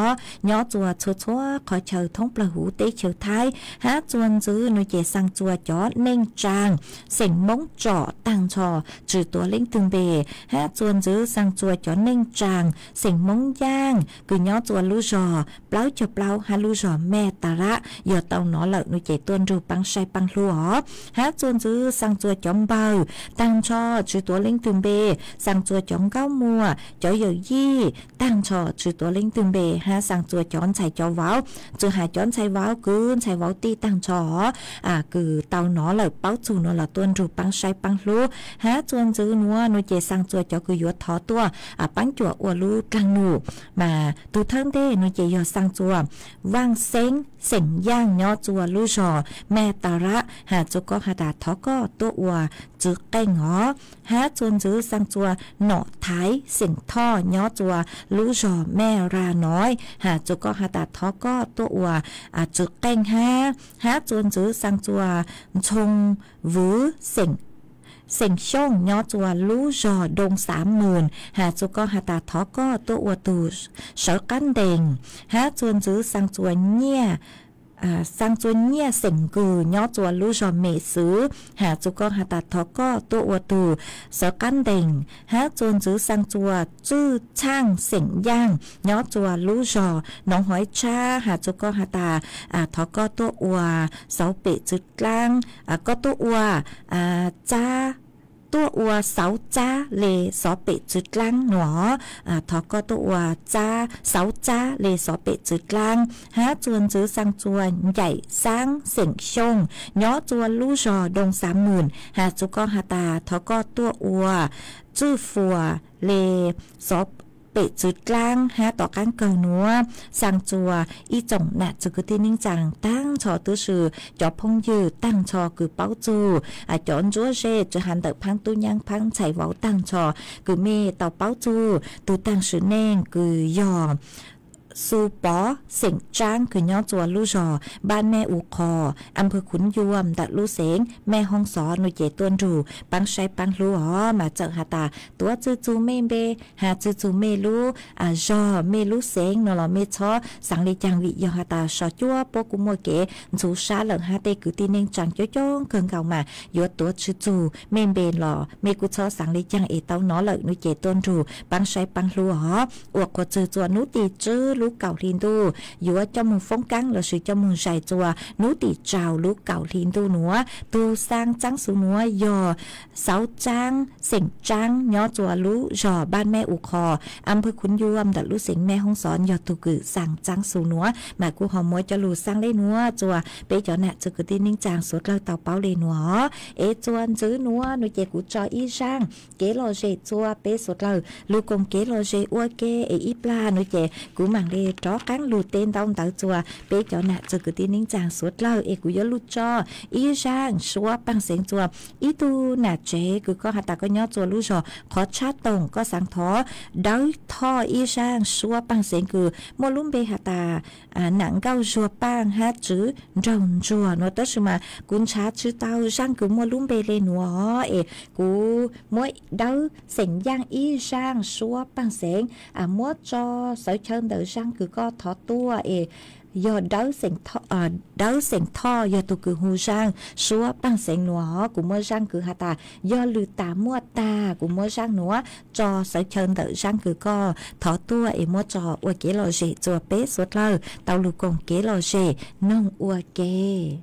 ย่อจัวชัวขอเชิญท้องปลาหูเตเฉียวไทยหาจวนจื้อหน่วยเจสังจัวจอเน่งจางเสียงมงจ่อตั้งชอชื่อตัวเล่งตึงเบหาจวนจื้อสังจัวจอเน่งจางเสียงมงย่างคือย่อจัวลู่จอเปล่าจะเปล่าฮาลู่จอแม่ตาระอย่าเต้าหนอเหล่าหน่วยเจต้นรูปังใช้ปังลัวหาจวนจื้อสังจัวจอมเบาตั้งชอชื่อตัวเล่งตึงเบสังจัวจอมเก้ามัวจอเยอะยี่ตั้งชอชื่อตัวเล่งตึงเบหาสังจัวจอนใส่จอว้าวจือหาจอนใส่ว้าวกืนใส่ว้าวตีตั้งชอคือเตาหนอเหล่าเป้าจูนอเหล่าต้นรูปังใช้ปังลัวหาจวนจื้อนัวหน่วยเจสังจัวจอคือยัวท้อตัวปังจัวอวลูกลางหนูมาตูเทิงเด้หน่วยเจยอสังจัวว่างเซ็งเสียงย่างย่อจัวลู่จอแม่ตาระหาจุกก็หาดาท้อก็ตัวอัวจื้อแก่งหอหาจวนจื้อสังจัวหนอท้ายเสียงท่อย่อจัวลู่จอแม่ราน้อยหาจุกก็หาดาท้อก็ตัวอัวจื้อแก่งหาจวนจื้อสังจัวชงวือเสียงช่องย่อจัวลู่จอดง30,000หาจุก็หาตาท้อก็ตัวอวตูเสากันเด่งหาจวนจื้อสังจวนเนี่ยสังจวนเนี่ยเสียงกือย่อจัวลู่จอเมซื้อหาจุก็หาตาท้อก็ตัวอวตูเสากันเด่งหาจวนจื้อสังจัวจื้อช่างเสียงย่างย่อจัวลู่จอน้องหอยชาหาจุก็หาตาท้อก็ตัวอวเสาเปจื้อกลางก็ตัวอวจ้า ตัวอัวเสาจ้าเลสอเปจุดล่างหนอทอก็ตัวอัวจ้าเสาจ้าเลสอเปจุดล่างหาจวนจื้อสังจวนใหญ่สร้างเสียงชงย้อจวนลู่จอดง30,000หาจุก็หาตาทอก็ตัวอัวจื้อฟัวเลสอเปจุดกลางหาต่อการเกินนัวสังจัวอีจ่งหนักจุกที่นิ่งจังตั้งชอตื้อชื่อจอพงยืตั้งชอคือเป้าจูจอนจัวเจจะหันเติบพังตุยังพังใส่เว้าตั้งชอคือเมต่อเป้าจูตูตั้งชื่อเน่งคือยอสูปอเสียงจ้างคือย่อจัวลู่จอบ้านแม่อูคออำเภอขุนยวมดัดลู่เสงแม่ห้องสอนหนุ่ยเจตวนรูปังใช้ปังลู่หอมาเจอหาตาตัวจูจูเมเบหาจูจูเมลู่จอเมลู่เสงนอลเมชอสังเลจังวิยอหาตาชอจัวโปกุโมเกจูชาเหลิงหาเตกุตีเนงจังจ้องเกิงเก่ามาโยตัวจูจูเมเบนหล่อเมกุชอสังเลจังเอเต้าน้อเหลิงหนุ่ยเจตวนรูปังใช้ปังลู่หออวกกจือจัวนุตีจื้อลูกเก่าลินดูอยู่ว่าเจ้ามือฟงกังเราสื่อเจ้ามือใส่จัวนุติเจ้าลูกเก่าลินดูหนัวตูสร้างจังสูหนัวยอเสาจ้างเสียงจ้างย้อจัวลูจอบ้านแม่อุคออำเภอขุนยวมดัดลูเสียงแม่ห้องสอนยอตุกือสั่งจังสูหนัวมากูหอมมวยจะลูสร้างเลยหนัวจัวเปจอหนะจะกุตีนิ่งจางสดเราเต่าเป้าเลยหนัวจวนจื้อหนัวหนุ่ยเจกูจออีช่างเกลอเจจัวเปสดเราลูกงเกลอเจอัวเกอีปลาหนุ่ยเจกูมังเลจอcán lù tên tông tạo chùa bé cho nạ cho cứ tin nín chàng suốt lâu e cú lú cho ý sang xóa bằng sáng chùa ý tu nạ chế cứ có hạt ta có nhớ chùa lú rồi khó chát tổng có sáng thó đói tho ý sang xóa bằng sáng cứ mua lúm bé hạt ta nặng cao chùa bằng hát chữ rồng chùa nó tất mà cuốn chát chữ tao sang cứ mua lúm bé lên nó e cú mỗi đói sáng giang ý sang xóa bằng sáng mua cho sở chân đỡ sang cứ có thọ tua do đấu sành tho do tụ cử hù sang số bằng sành nó của mua sang cử hà ta do lư ta mua ta của mua sang nó cho sở chân đỡ sang cử co thọ tua mua cho ua kế lò dễ cho bé suốt lơ tàu lù cùng kế lò dễ nông ua kế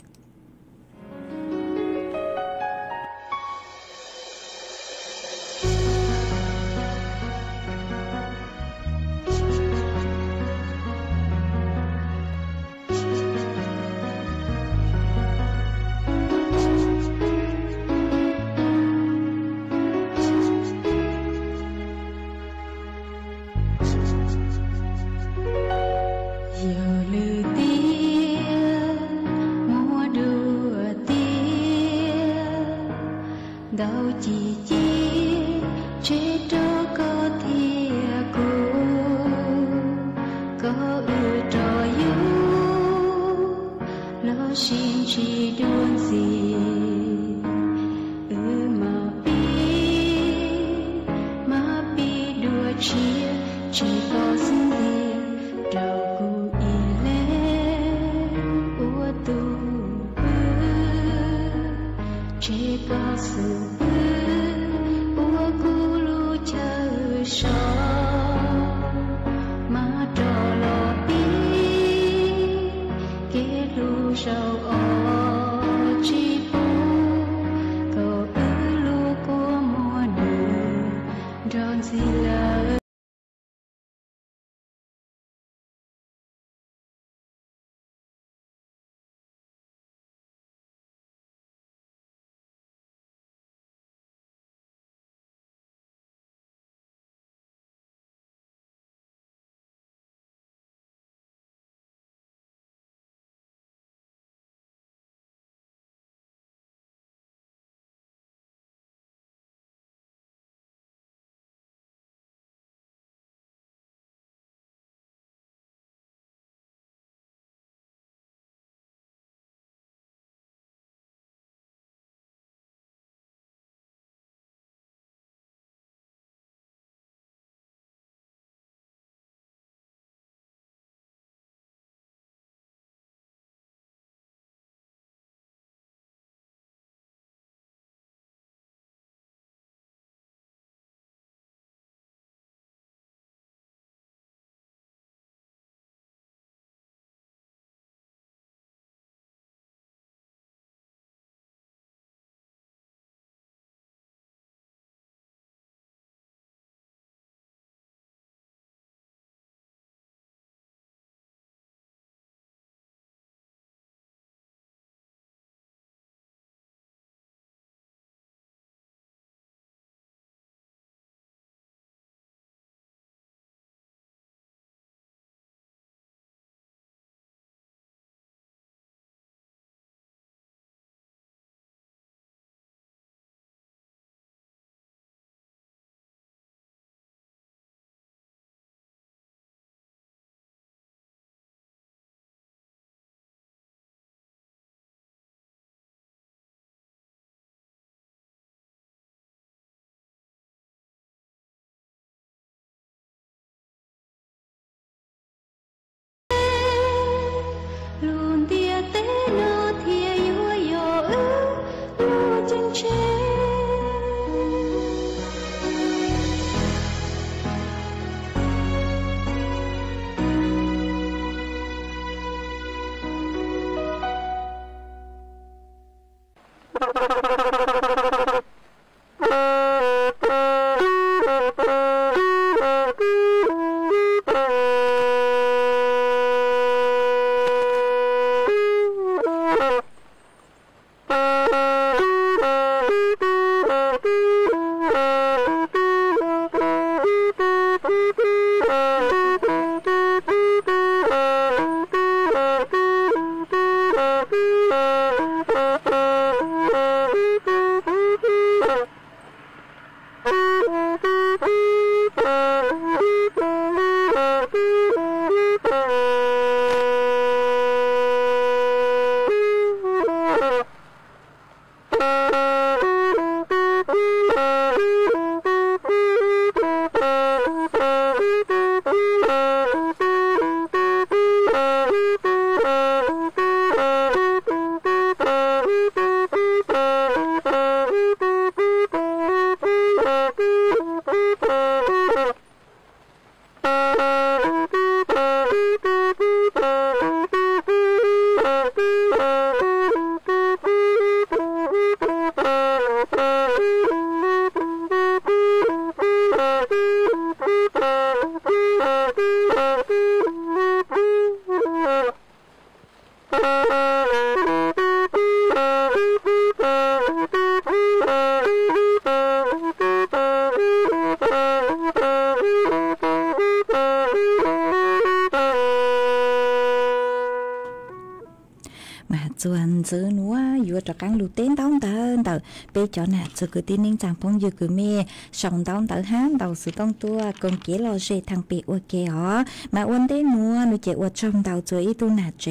ส่วนซื้อหนัวอยู่จากการลูเต้นต้องเดินเดินไปจอน่ะจะคือตีนิ่งจังพงอยู่คือเมย์ส่งต้องเดินห้ามเดินซื้อต้องตัวกงเกลอเจทางปีอวเกอ๋อมาวันเต้นหนัวหนูเจอวดช่องเดินตัวอีตัวหน้าเจ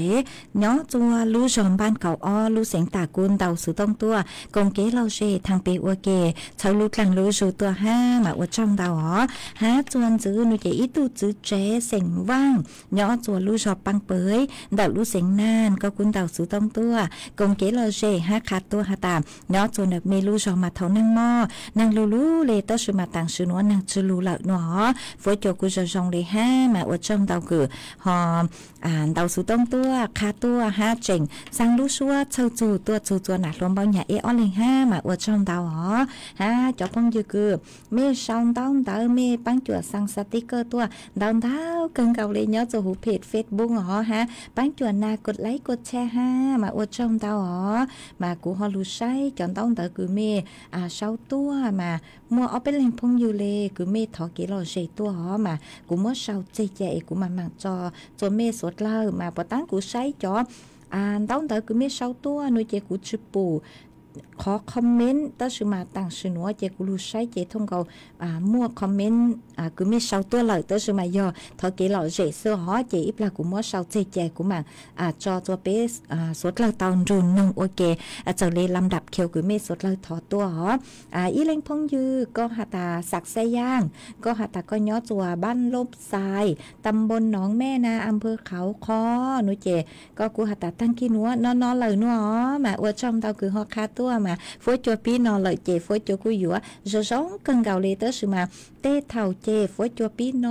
เนาะตัวลูชมบ้านเก่าอ้อลูเสียงตากุนเดินซื้อต้องตัวกงเกลอเจทางปีอวเกชาวลูกหลังลูสูตัวห้ามาอวดช่องเดินอ๋อหาจวนซื้อหนูเจอีตัวซื้อเจเสียงว่างเนาะตัวลูชอบปังเปยเดินลูเสียงนานก็กุนเดินซื้อต้องตัวกงเกลอเจหาขาดตัวหาตามเนาะจนแบบเมลูชอมาเท่านั่งหม้อนางลูเลยต้องชื่อมาต่างชื่อนัวนางชื่อลูเหล่าเนาะฝอยโจกุจะจงเลยห้ามาอวดช่องเตาคือหอมเตาสูต้องตัวขาตัวห้าเจ๋งสังลูชัวเช่าจูตัวจูตัวหนักลมเบาหยาเออเลยห้ามาอวดช่องเตาหอฮะจอพงยืคือเมช่องเตาเตาเมปังจวดสังสติกเกอร์ตัวดาวเตาเกินเก่าเลยเนาะจะหูเพจเฟซบุ๊กหอฮะปังจวดนากดไลค์กดแชร์ห้ามาอวดช่องเตาหอมากูฮอลูใช้จอนต้องเตอคือเมเช่าตัวมามัวเอาเป็นเล่งพงอยู่เลยคือเมถอเกลอเจตัวหอมากูมัวเช่าเจ๊กูมาหมักจอจนเมสดเล่ามาปะตั้งกูใช้จอต้องเตอคือเมเช่าตัวนุยเจกูชิปูขอคอมเมนต์ตั้งชื่อมาต่างชื่อหนัวเจกูรู้ใช้เจทงเขามั่วคอมเมนต์กูไม่เช่าตัวเลยตั้งชื่อมาย่อทอเกลอเจเสื้อหอเจอีปลากูมั่วเช่าเจกูมาจอตัวเปสสดเลยตอนรุ่นนึงโอเคจะเลยลำดับเขียวกูไม่สดเลยถอตัวหออีเล่งพงยือก็หาตาสักแซย่างก็หาตาก็ย้อตัวบ้านลบทรายตำบลหนองแม่นาอำเภอเขาคอหนูเจก็กูหาตาตั้งกี่หนัวนอนเลยหนัวมาอวดช่องเตาคือหอคาตัวมาฝอยจัวปีนอนเลยเจฝอยจัวกูอยู่จะร้องกังเกาเลยเตอร์มาเต้เท่าเจฝอยจัวปีน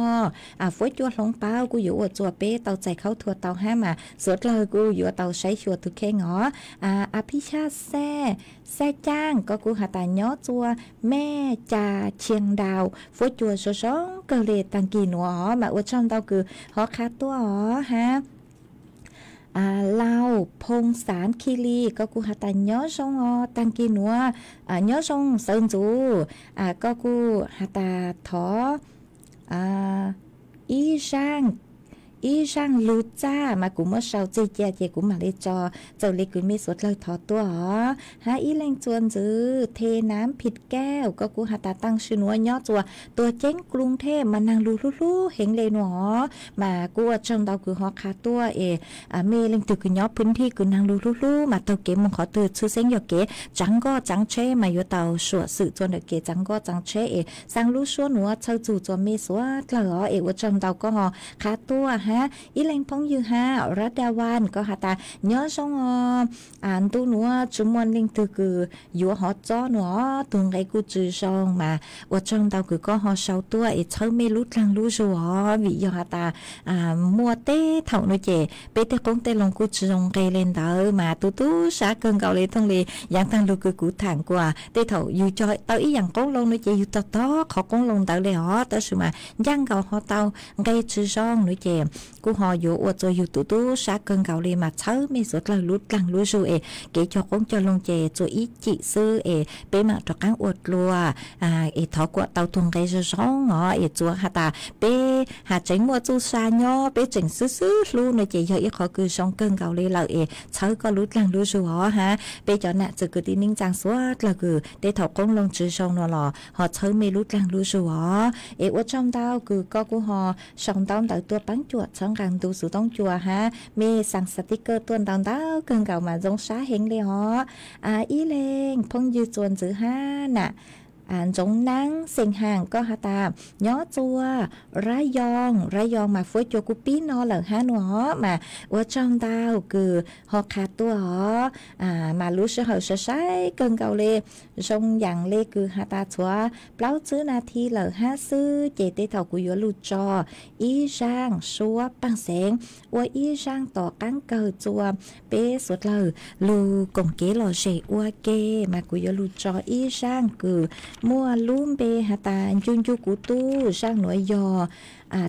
อฝอยจัวหลงเป้ากูอยู่อวดจัวเป้เตาใจเข้าทัวเตาห้ามาสวดเลยกูอยู่เตาใช้ชัวทุกแค่งอภิชาแซ่จ้างก็กูหาตาย้อจัวแม่จ่าเชียงดาวฝอยจัวจะร้องเกเลยตังกีหนัวมาอวดช่องเตาคือหอคาตัวฮะเล่าพงสารคีรีก็กูหาตาย้อซงตังกีหนัวย้อซงเซินจูก็กูหาตาถออีช่างลูจ้ามากูเมื่อเช้าเจกูมาเลยจอเจ้าเล็กกูไม่สดเลยถอตัวหาอีแรงจวนจื้อเทน้ำผิดแก้วก็กูหาตาตั้งชื่อนัวย่อตัวเจ๊งกรุงเทพมานั่งลูเห็นเลยหนอมากูช่างดาวคือฮอคาตัวเมเล็งตึกย่อพื้นที่กูนั่งลูมาเตาเก๋มงขอตื่นชื่อเซ็งหยอกเก๋จังก็จังเชมาอยู่เตาสวดสื่อจนเก๋จังก็จังเชสังลูชัวหนัวเช่าจู่จวนเมสวดเหล่อว่าช่างดาวก็ฮอคาตัวฮะ ha ý lên phong như ha rất đa van có hạt ta nhớ xong anh tu nữa chúng mình linh từ cứ dùa họ cho nữa tuần cái cụ chữ xong mà ở trong tàu cứ có họ sau tuổi chơi mê lút lăng lút rồi vì do hạt ta mua té thầu nói chè bé té con té lòng cụ chữ xong cây lên đó mà tu xã cơn gạo lên thằng lì dạng thằng lục cứ cụ thẳng qua té thầu dù cho tao ý dạng con lông nói chè dù tao đó họ con lông tao lên họ tao sự mà giang gạo họ tao cây chữ xong nói chè cụ họ dù ở cho dù tu xã cơn gạo lên mà chơi mê suốt là lút lăng lút rồi kể cho con cho lông chè cho ít chị sư bé mà cho cán uất lùa thọ của tàu thùng cái gió ngõ chúa hà ta bé hà tránh mua chu sa nhó bé chỉnh xứ luôn này chị hơi khó cứ xong cơn gạo lên lại chơi có lút lăng lút rồi ha bé cho nè chỉ cứ tin ninh trang suốt là cứ để thọ con lông chữ xong nó là họ chơi mê lút lăng lút rồi ở trong tao cứ có của họ xong tao tại tua bắn chuột xong càng tu sử tông chùa ha mê sang sticker tuần tao cơn gạo mà giống xá hình đi họ ý lên phong dư chuồn chữ ha nè giống nắng sinh hàng có hả ta nhó chua rái giòn mà phối cho cú pí nó là há nó mà ở trong tao cứ họ khát tua họ mà lúc sẽ hở sẽ sái cơn gạo lê xong dặn lê cứ hả ta chúa báo chứ na thi là há sư chế tê thầu của yếu lụt cho ý sang xua bằng sáng ở ý sang tỏ cán cờ chua bé suốt lời lù cùng kế lò rể ua kê mà của yếu lụt cho ý sang cứ mua lúm bê hà ta chung chu của tu sang nội giò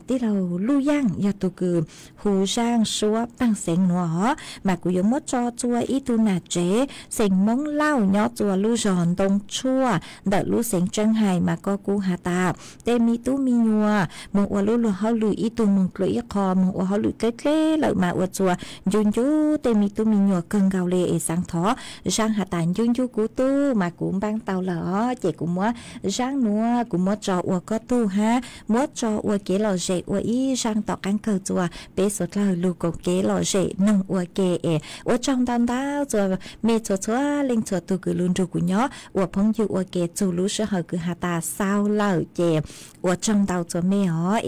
tí đầu lưu giang giờ tôi cứ hù sang xóa bằng sẹn nó mà cũng giống mất cho chua ít tu nà chế sẹn móng lao nhỏ chua lưu giòn đông chua đợi lưu sẹn chân hài mà có cú hà ta tên mi tu mi nhua mong qua lưu họ lưu ít tu mong lưu ít kho mong qua họ lưu cái lê lợi mà qua chua chung chu tên mi tu mi nhua cơn gạo lê sang thó sang hà ta chung chu của tu mà cũng ban tàu lỡ chị cũng muốn sang nữa cũng muốn cho qua có tu ha muốn cho qua kế lò rễ ua ý sang tỏ cán cờ chùa bé số lời lù cổ kế lò rễ nâng ua kê ua trong đàn đáo rồi mê cho chúa lên cho tôi cứ luôn rồi của nhó ua phong dư ua kê chủ lú sẽ hỏi cứ hà ta sao lời chè ua trong đào cho mê hó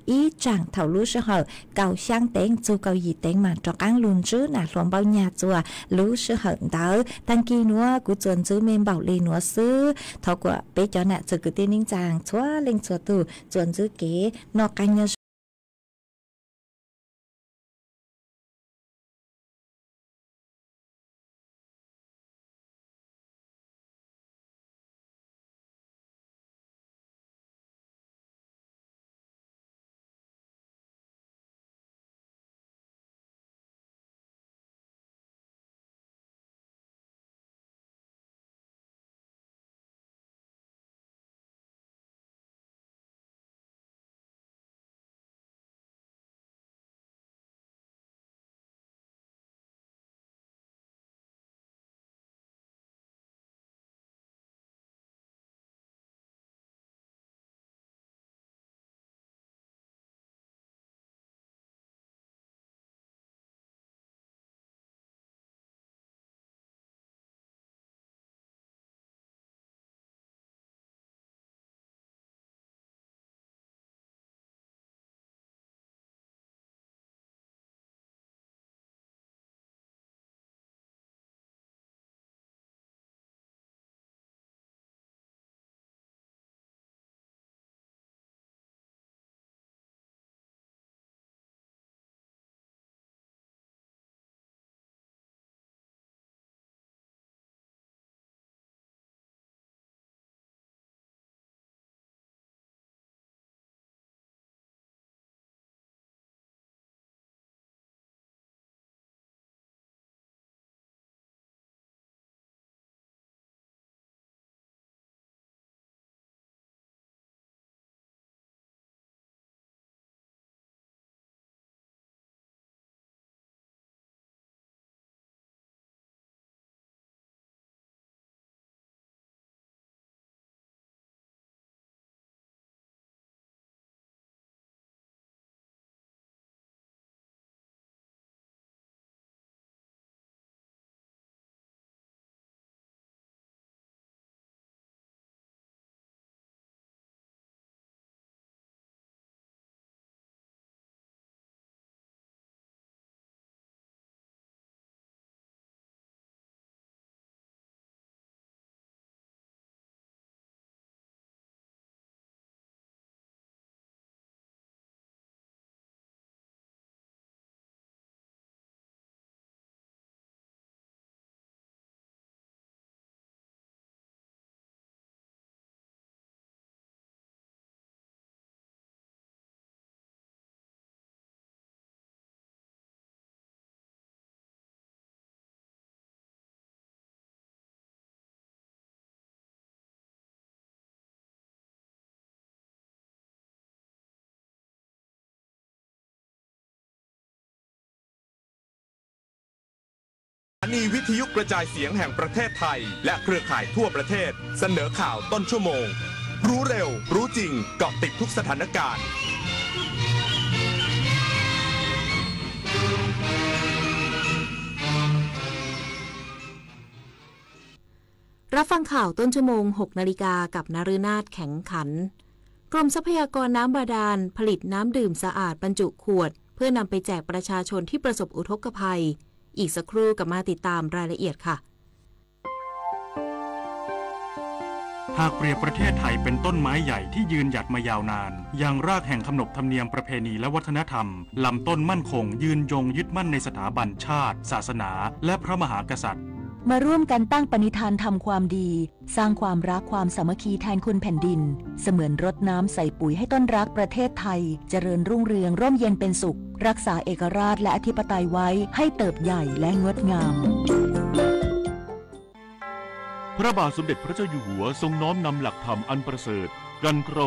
ý chẳng thảo lú sẽ hỏi cầu sang tên chú cầu gì tên mà cho cán luôn chứ nà luôn bao nhà chùa lú sẽ hỏi đỡ tăng kỳ nữa của chuẩn chứ mê bảo lì nữa sư thọ của bé cho nè cho cứ tên ninh chàng chúa lên cho tôi chuẩn chứ kế nó canh สถานีวิทยุกระจายเสียงแห่งประเทศไทยและเครือข่ายทั่วประเทศเสนอข่าวต้นชั่วโมงรู้เร็วรู้จริงเกาะติดทุกสถานการณ์รับฟังข่าวต้นชั่วโมง 6 นาฬิกากับนฤนาถแข็งขันกรมทรัพยากรน้ำบาดาลผลิตน้ำดื่มสะอาดบรรจุขวดเพื่อนำไปแจกประชาชนที่ประสบอุทกภัยอีกสักครู่กลับมาติดตามรายละเอียดค่ะหากเปรียบประเทศไทยเป็นต้นไม้ใหญ่ที่ยืนหยัดมายาวนานอย่างรากแห่งขนบธรรมเนียมประเพณีและวัฒนธรรมลำต้นมั่นคงยืนยงยึดมั่นในสถาบันชาติศาสนาและพระมหากษัตริย์มาร่วมกันตั้งปณิธานทำความดีสร้างความรักความสามัคคีแทนคุณแผ่นดินเสมือนรดน้ำใส่ปุ๋ยให้ต้นรักประเทศไทยเจริญรุ่งเรืองร่มเย็นเป็นสุขรักษาเอกราชและอธิปไตยไว้ให้เติบใหญ่และงดงามพระบาทสมเด็จพระเจ้าอยู่หัวทรงน้อมนำหลักธรรมอันประเสริฐกันกรอง